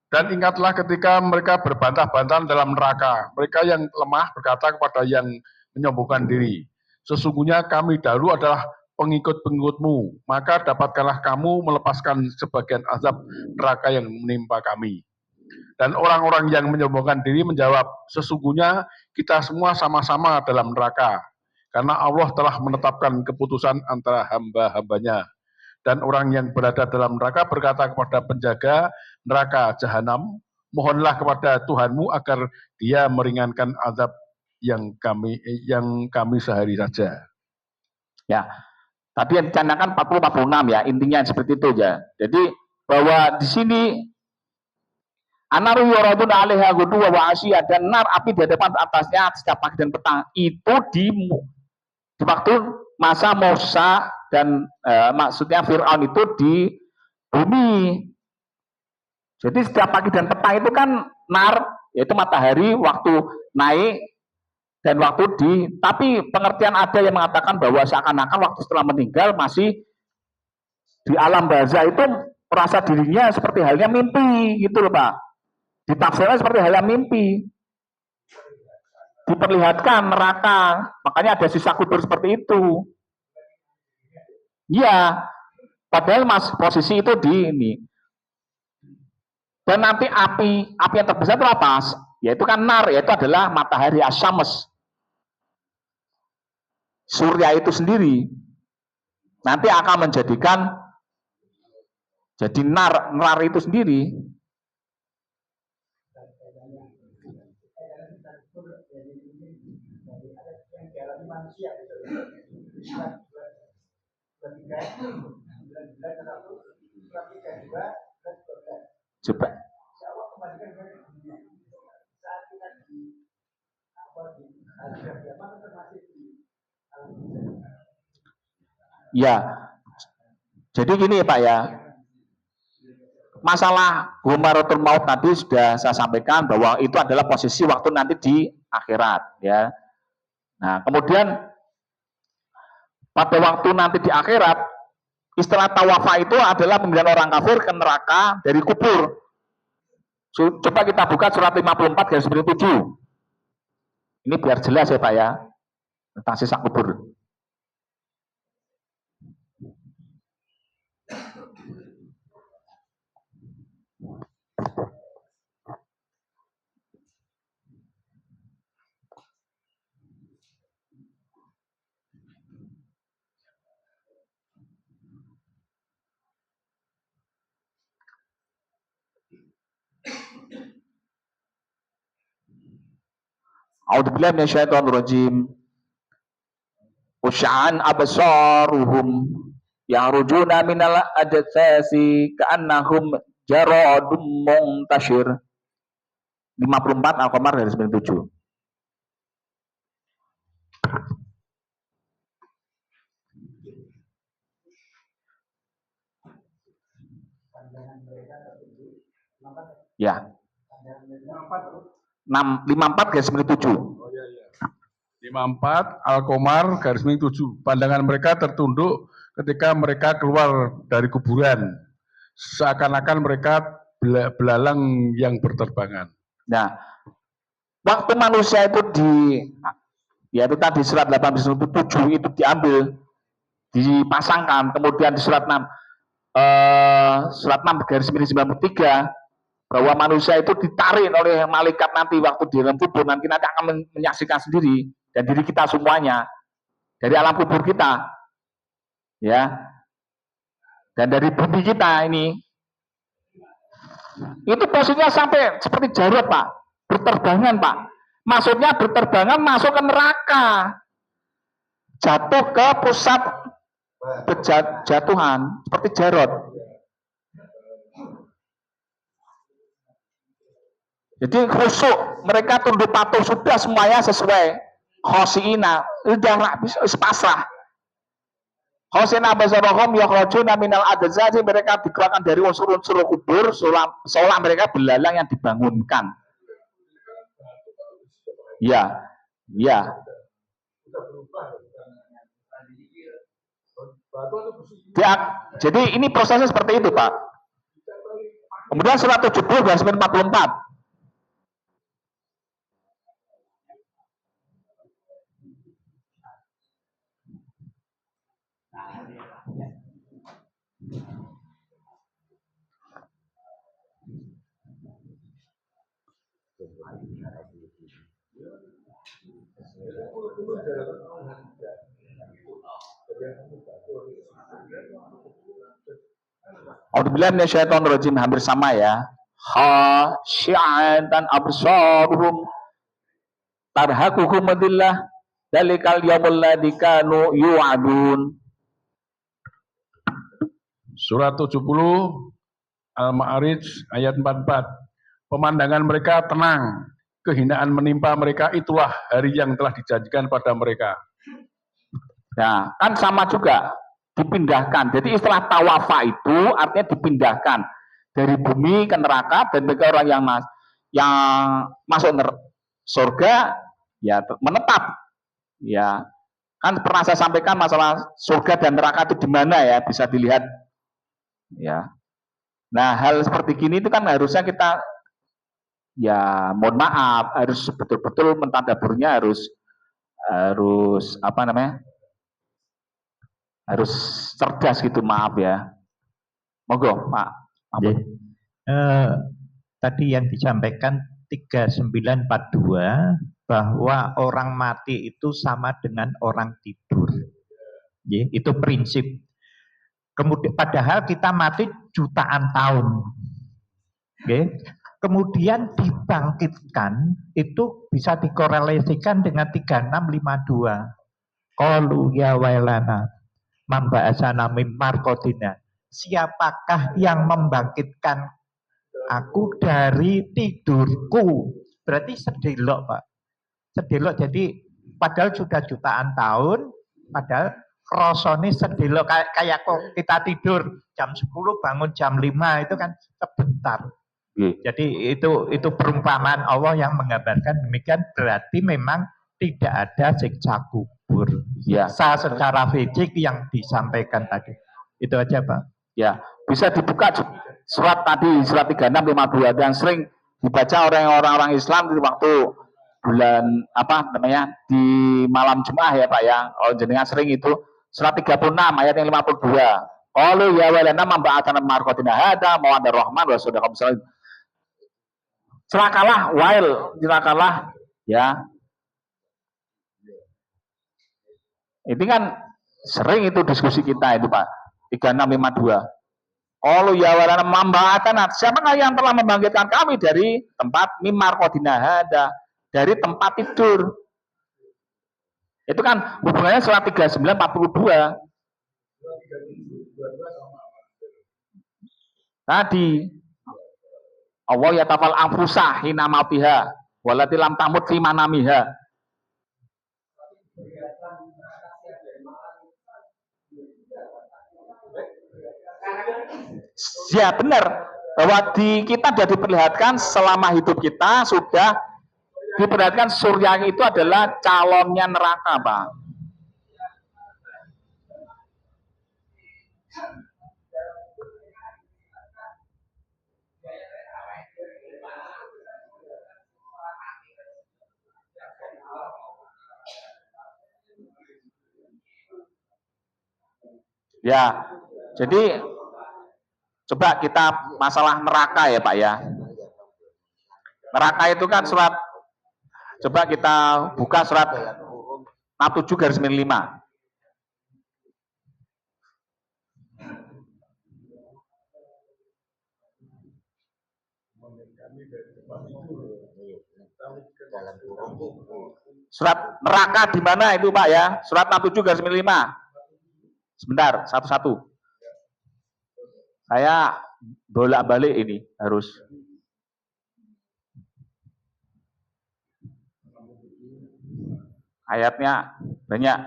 Dan ingatlah ketika mereka berbantah-bantahan dalam neraka, mereka yang lemah berkata kepada yang menyombongkan diri, sesungguhnya kami dahulu adalah pengikut-pengikutmu, maka dapatkanlah kamu melepaskan sebagian azab neraka yang menimpa kami. Dan orang-orang yang menyombongkan diri menjawab, sesungguhnya kita semua sama-sama dalam neraka, karena Allah telah menetapkan keputusan antara hamba-hambanya. Dan orang yang berada dalam neraka berkata kepada penjaga neraka jahanam, mohonlah kepada Tuhanmu agar dia meringankan azab yang kami sehari saja. Ya, tadi yang dicanangkan 40-46 ya, intinya seperti itu ya. Jadi bahwa di sini anaru yuraduna 'alaiha ghuduwwa wa 'ashiyya, dan nar api di hadapan atasnya setiap pagi dan petang itu di waktu masa Musa dan maksudnya Fir'aun itu di bumi. Jadi setiap pagi dan petang itu kan nar, yaitu matahari waktu naik dan waktu tapi pengertian ada yang mengatakan bahwa seakan-akan waktu setelah meninggal masih di alam barzah itu merasa dirinya seperti halnya mimpi gitu loh Pak. Ditafsirkan seperti halnya mimpi. Diperlihatkan neraka, makanya ada sisa kubur seperti itu. Iya, padahal posisi itu di ini. Dan nanti api yang terbesar itu apa? Yaitu kan nar, yaitu adalah matahari asyams. Surya itu sendiri nanti akan menjadikan jadi nar itu sendiri. Coba. Ya, jadi gini Pak ya, masalah Humaratul Maut tadi sudah saya sampaikan bahwa itu adalah posisi waktu nanti di akhirat ya. Nah kemudian pada waktu nanti di akhirat, istilah tawafa itu adalah pemilihan orang kafir ke neraka dari kubur. Coba kita buka surat 54 garis miring 7. Ini biar jelas ya Pak ya, tentang sisa kubur. A'udzubillahi minasyaitonir rajim. Usya'an absaruhum yarujuna minal ajsasi ka'annahum jaradum muntashir. 54 Al-Qamar garis miring 7. Ya. 54 garis miring 7. 54 Al-Qamar garis miring 7. Pandangan mereka tertunduk ketika mereka keluar dari kuburan, seakan-akan mereka belalang yang berterbangan. Nah, waktu manusia itu yaitu tadi surat 87 itu diambil, dipasangkan, kemudian di surat 6 garis miring 93 bahwa manusia itu ditarik oleh malaikat nanti waktu di dalam kubur, nanti akan menyaksikan sendiri, dan diri kita semuanya dari alam kubur kita, ya, dan dari bumi kita ini, itu posisinya sampai seperti Jarod, Pak, berterbangan, Pak. Maksudnya berterbangan masuk ke neraka, jatuh ke pusat kejatuhan seperti Jarod. Jadi khusyuk, mereka tunduk patuh, sudah semuanya sesuai. Khosiina, udah pasrah. Khosiina basarohum yakhrujuna minal adzazi, mereka dikeluarkan dari unsur-unsur kubur, seolah mereka belalang yang dibangunkan. Ya, ya. Jadi ini prosesnya seperti itu, Pak. Kemudian surat 70 garis miring 44. A'udzubillahi minasyaitonir rajim, hampir sama ya. Khasyi'atan absaruhum tarhaquhum madillah dalikal yaumul ladzi kanu yu'adun. Surat 70 Al-Ma'arij ayat 44. Pemandangan mereka tenang, kehinaan menimpa mereka, itulah hari yang telah dijanjikan pada mereka. Nah, kan sama juga, dipindahkan. Jadi istilah tawafa itu artinya dipindahkan dari bumi ke neraka, dan bagi orang yang masuk surga ya menetap. Ya, kan pernah saya sampaikan masalah surga dan neraka itu di mana ya, bisa dilihat. Ya. Nah, hal seperti gini itu kan harusnya kita, ya mohon maaf, harus betul-betul mentadaburnya, harus apa namanya, harus cerdas gitu, maaf ya. Monggo, Pak. Tadi yang disampaikan 3942 bahwa orang mati itu sama dengan orang tidur. Itu prinsip. Kemudian padahal kita mati jutaan tahun. Kemudian dibangkitkan itu bisa dikorelasikan dengan 3652. Qalu ya wailana mamba'asana mim marqadina. Siapakah yang membangkitkan aku dari tidurku? Berarti sedelok, Pak. Sedelok, jadi padahal sudah jutaan tahun, padahal krosone sedelok, kayak kok kita tidur jam 10 bangun jam 5 itu kan sebentar. Jadi itu perumpamaan Allah yang menggambarkan demikian, berarti memang tidak ada siksa kubur. Ya. Siksa secara fisik yang disampaikan tadi. Itu aja, Pak. Ya, bisa dibuka surat tadi, surat 3652 yang sering dibaca orang-orang Islam di waktu bulan apa namanya, di malam Jumat ya, Pak ya. Oh, jenengan sering itu surat 36 ayat yang 52. Qalu ya walana mamba'atana marqatina hada mawadar rahman wa sadaqam salim. Celakalah, celakalah ya. Ini kan sering itu diskusi kita itu, Pak. 3652. Qalu ya walana mamba'atana, siapakah yang telah membangkitkan kami dari tempat mimar qadina hada, dari tempat tidur. Itu kan hubungannya surat 39 42. Tadi Allah yatafal anfusa hina mautiha walati lam tamut fi manamiha. Ya benar bahwa kita sudah diperlihatkan selama hidup kita sudah diperlihatkan surya itu adalah calonnya neraka, Pak. Ya, jadi coba kita masalah neraka ya Pak ya. Neraka itu kan surat, coba kita buka surat 67/5. Surat neraka di mana itu Pak ya? Surat 67/5. Sebentar, satu-satu. Saya bolak-balik ini harus. Ayatnya banyak.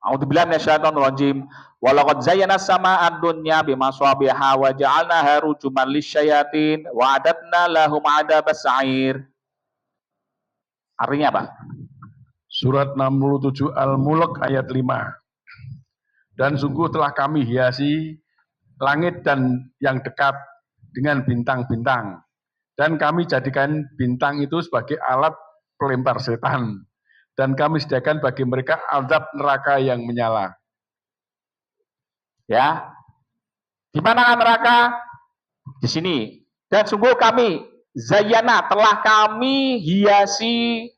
A'udzubillahi minasyaitonir rajim. Walaqad zayyana as-samaa'a ad-dunya bimaswabiha wa ja'alnaha rujuman lisyayatin wa a'dadna lahum 'adzabas sa'ir. Artinya apa? Surat 67 Al-Mulk ayat 5. Dan sungguh telah kami hiasi langit dan yang dekat dengan bintang-bintang. Dan kami jadikan bintang itu sebagai alat pelempar setan. Dan kami sediakan bagi mereka azab neraka yang menyala. Ya. Di mana neraka? Di sini. Dan sungguh kami zayyana, telah kami hiasi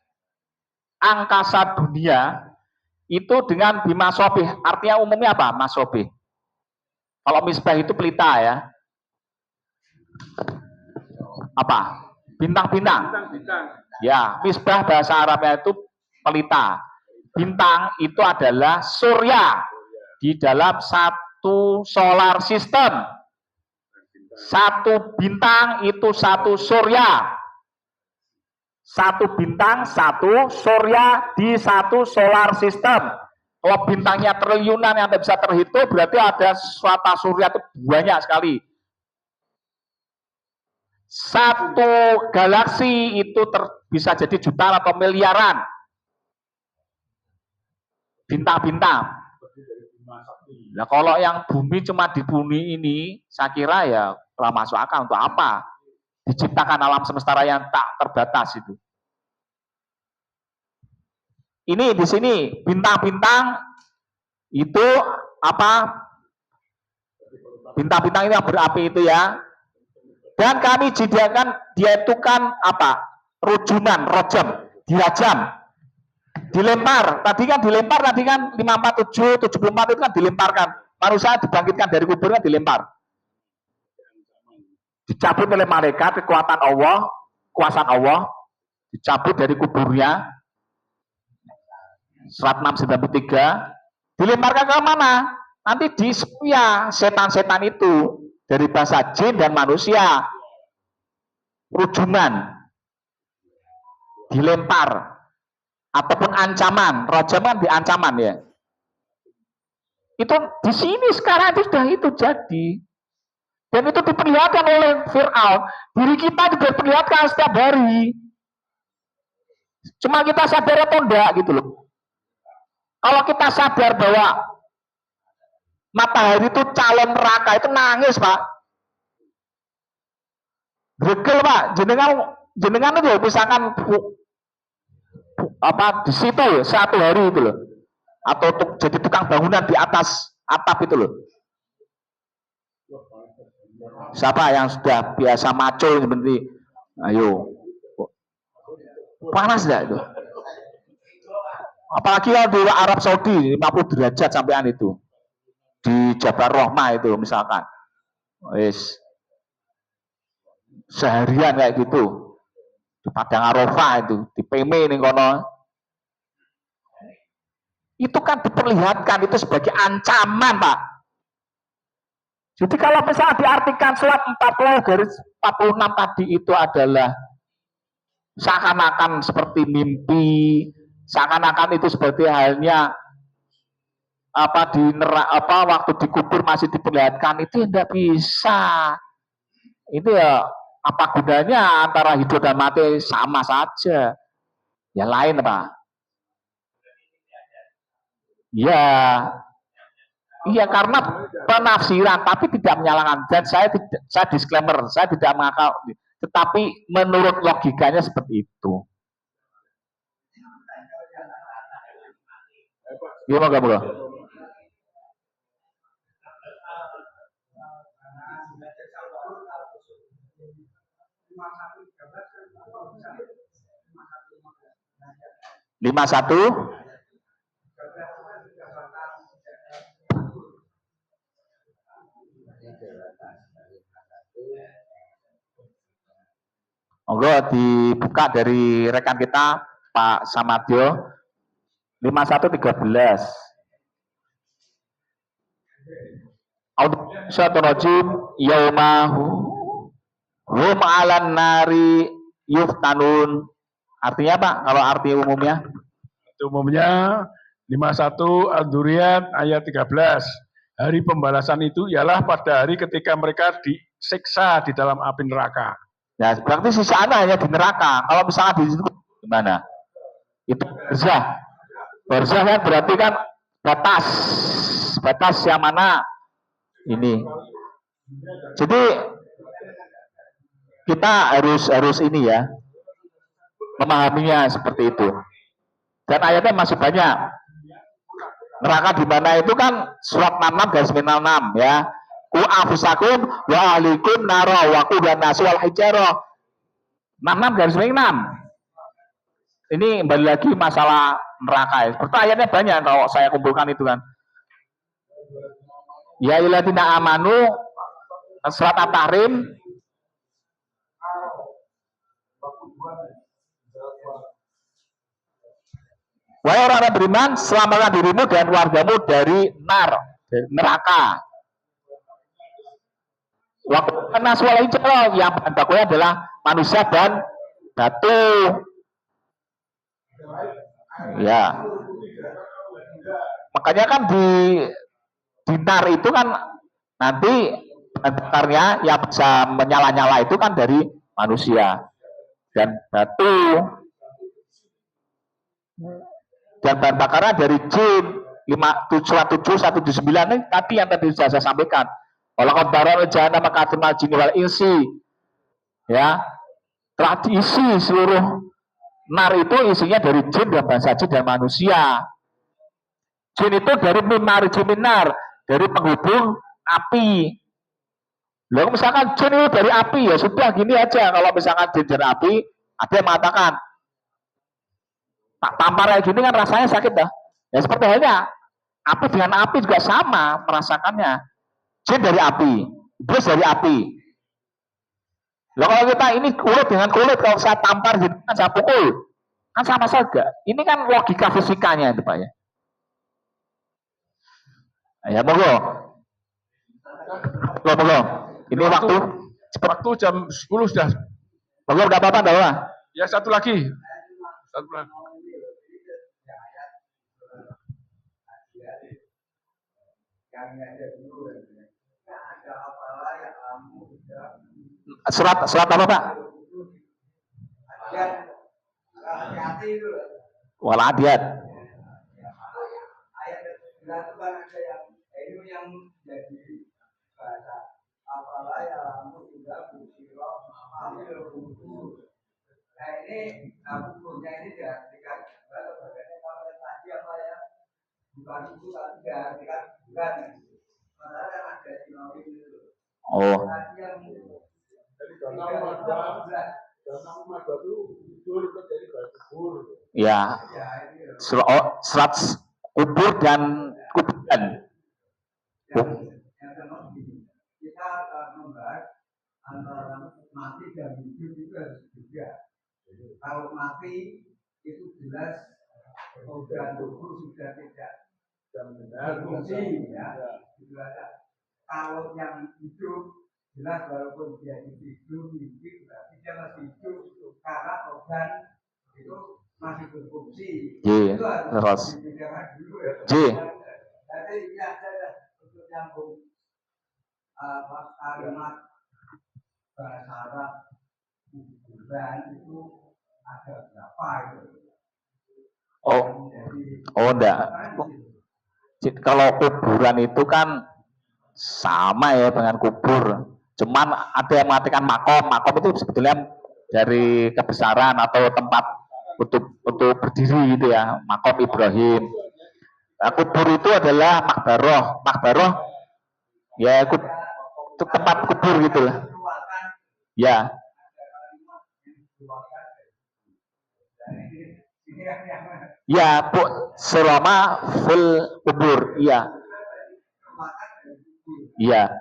angkasa dunia itu dengan bimasobih. Artinya umumnya apa? Masobih. Kalau misbah itu pelita ya. Apa? Bintang-bintang. Ya, misbah bahasa Arabnya itu pelita. Bintang itu adalah surya di dalam satu solar system. Satu bintang itu satu surya. Satu bintang, satu surya di satu solar system. Kalau bintangnya triliunan yang tidak bisa terhitung, berarti ada suatu surya itu banyak sekali. Satu galaksi itu bisa jadi jutaan atau miliaran bintang-bintang. Nah kalau yang bumi cuma di bumi ini, saya kira ya telah masuk akal. Untuk apa diciptakan alam semesta yang tak terbatas itu? Ini di sini bintang-bintang itu apa? Bintang-bintang ini yang berapi itu ya. Dan kami jadikan dia itu kan apa? Rujuman, rojam, dirajam, dilempar. Tadi kan 547, 74 itu kan dilemparkan. Manusia dibangkitkan dari kubur kan dilempar. Dicabut oleh malaikat kekuatan Allah, kuasa Allah, dicabut dari kuburnya. Surat 693 dilemparkan ke mana? Nanti di ya setan-setan itu dari bahasa jin dan manusia. Rujuman dilempar ataupun ancaman, rojam kan di ancaman ya. Itu di sini sekarang itu sudah itu jadi. Dan itu diperlihatkan oleh Fir'aun. Diri kita juga diperlihatkan setiap hari. Cuma kita sadar atau enggak gitu loh. Kalau kita sadar bahwa matahari itu calon neraka, itu nangis Pak. Gregel Pak, jenengan itu misalkan apa di situ satu hari itu loh. Atau jadi tukang bangunan di atas atap itu loh. Siapa yang sudah biasa maco seperti, ayo, panas enggak itu? Apalagi kalau di Arab Saudi 50 derajat sampean itu di Jabal Rahmah itu misalkan, wis seharian kayak gitu. di Padang Arafah itu, di PM ini kono. Itu kan diperlihatkan itu sebagai ancaman, Pak. Jadi kalau misalnya diartikan surat 40/46 tadi itu adalah seakan-akan seperti mimpi, seakan-akan itu seperti halnya apa di waktu dikubur masih diperlihatkan, itu tidak bisa. Itu ya apa gunanya, antara hidup dan mati sama saja. Ya lain, Pak. Ya, iya karena penafsiran, tapi tidak menyalahkan. Dan saya disclaimer, saya tidak mengakal, tetapi menurut logikanya seperti itu. Gimana, moga. Lima satu. Monggo dibuka dari rekan kita Pak Samadyo. 5113. Audsyaturajim yaumahu hum alan nari yuftanun. Artinya Pak, kalau arti umumnya? Umumnya 51 Al-Dzurriyat ayat 13. Hari pembalasan itu ialah pada hari ketika mereka disiksa di dalam api neraka. Ya, berarti sisaannya hanya di neraka. Kalau misalnya di situ gimana? Itu barzah. Barzah kan berarti kan batas yang mana ini. Jadi kita harus ini ya, memahaminya seperti itu. Dan ayatnya masih banyak. Neraka di mana itu kan surat 66/6 ya. Ku afusakum wa ahlikum nara wa qudan nasu wal hijarah. 66/6. Ini kembali lagi masalah neraka ya. Seperti ayatnya banyak kalau saya kumpulkan itu kan. Ya ilatina amanu surat At-Tahrim. Wahai orang beriman, selamatkan dirimu dan keluargamu dari neraka. Waktu naswal hijrah yang bahan bakunya adalah manusia dan batu. Ya. Makanya kan di nar itu kan nanti bahan bakarnya yang bisa menyala-nyala itu kan dari manusia dan batu. Dan bahan bakarnya dari jin. 57179 ini tadi yang tadi saya sampaikan. Walaqad barana jahannama makatsimal jinni wal insi. Ya. Telah diisi seluruh nar itu isinya dari jin dan bangsa jin dan manusia. Jin itu dari mimari jiminar, dari penghubung api. Lalu misalkan jin itu dari api, ya sudah gini aja. Kalau misalkan jin dari api, ada yang mengatakan tak tampar kayak gini kan rasanya sakit dah. Ya seperti halnya api dengan api juga sama merasakannya. Jin dari api, iblis dari api. Loh kalau kita ini kulit dengan kulit, kalau saya tampar gitu kan saya pukul, kan sama saja. Ini kan logika fisikanya itu Pak ya. Ya monggo. Monggo. Ini waktu jam 10 sudah. Monggo udah apa-apa dah. Ya satu lagi. Surat apa Pak? Wal adiyat. Yang jadi bahasa apalah ya nah ini bukunya ini diartikan sebagai kalau tadi apa ya bukan itu tapi diartikan bukan padahal kan ada sinonim itu tadi yang ya surat kubur dan kuburan. Kita membahas antara mati dan hidup itu harus juga. Kalau mati itu jelas organ tubuh sudah tidak berfungsi, ya. Itu ada. Kalau yang hidup jelas walaupun dia tidur mimpi berarti dia masih hidup karena organ itu masih berfungsi. Itu harus dibedakan dulu ya. Jadi ini aja untuk nyambung kalimat bahasa Arab kuburan itu ada berapa itu? Enggak. Kalau kuburan itu kan sama ya dengan kubur. Cuman ada yang mengatakan makom. Makom itu sebetulnya dari kebesaran atau tempat untuk berdiri gitu ya. Makom Ibrahim. Nah, kubur itu adalah makbaroh. Makbaroh ya itu tempat kubur gitu lah. Ya. Ya, Bu, selama full kubur, iya. Iya.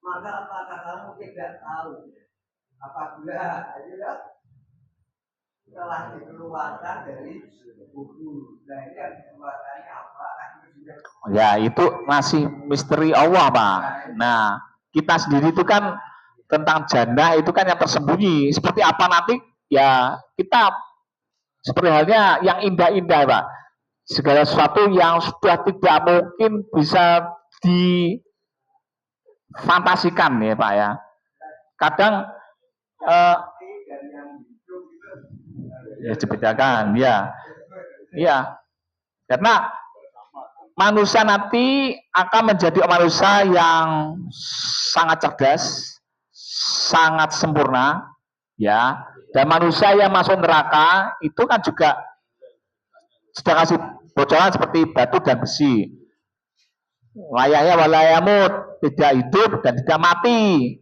Maka apakah kamu tidak tahu apabila telah dikeluarkan dari kubur? Nah ini yang dikeluarkannya apa? Ya itu masih misteri Allah Pak. Nah kita sendiri itu kan tentang jannah itu kan yang tersembunyi. Seperti apa nanti ya kita seperti halnya yang indah-indah Pak. Segala sesuatu yang sudah tidak mungkin bisa difantasikan ya Pak ya. Kadang ya dibedakan ya. Iya. Karena manusia nanti akan menjadi manusia yang sangat cerdas, sangat sempurna, ya. Dan manusia yang masuk neraka itu kan juga sudah kasih bocoran seperti batu dan besi. Layaknya walayamut, tidak hidup dan tidak mati.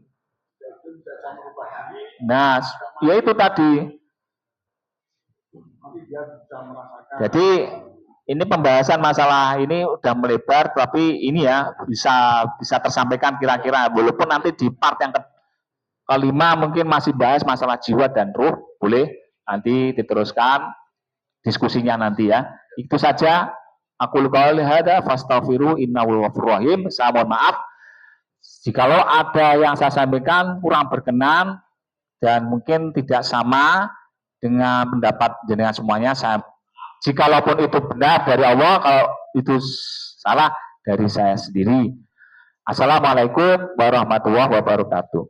Nah, ya itu tadi. Jadi ini pembahasan masalah ini udah melebar, tapi ini ya bisa tersampaikan kira-kira. Walaupun nanti di part yang kelima mungkin masih bahas masalah jiwa dan ruh, boleh nanti diteruskan diskusinya nanti ya. Itu saja. Aku qouli hada fastaghfiru innahu ghafurur rahim. Saya mohon maaf jikalau ada yang saya sampaikan kurang berkenan dan mungkin tidak sama dengan pendapat jenengan semuanya. Jikalaupun itu benar dari Allah, kalau itu salah dari saya sendiri. Assalamualaikum warahmatullahi wabarakatuh.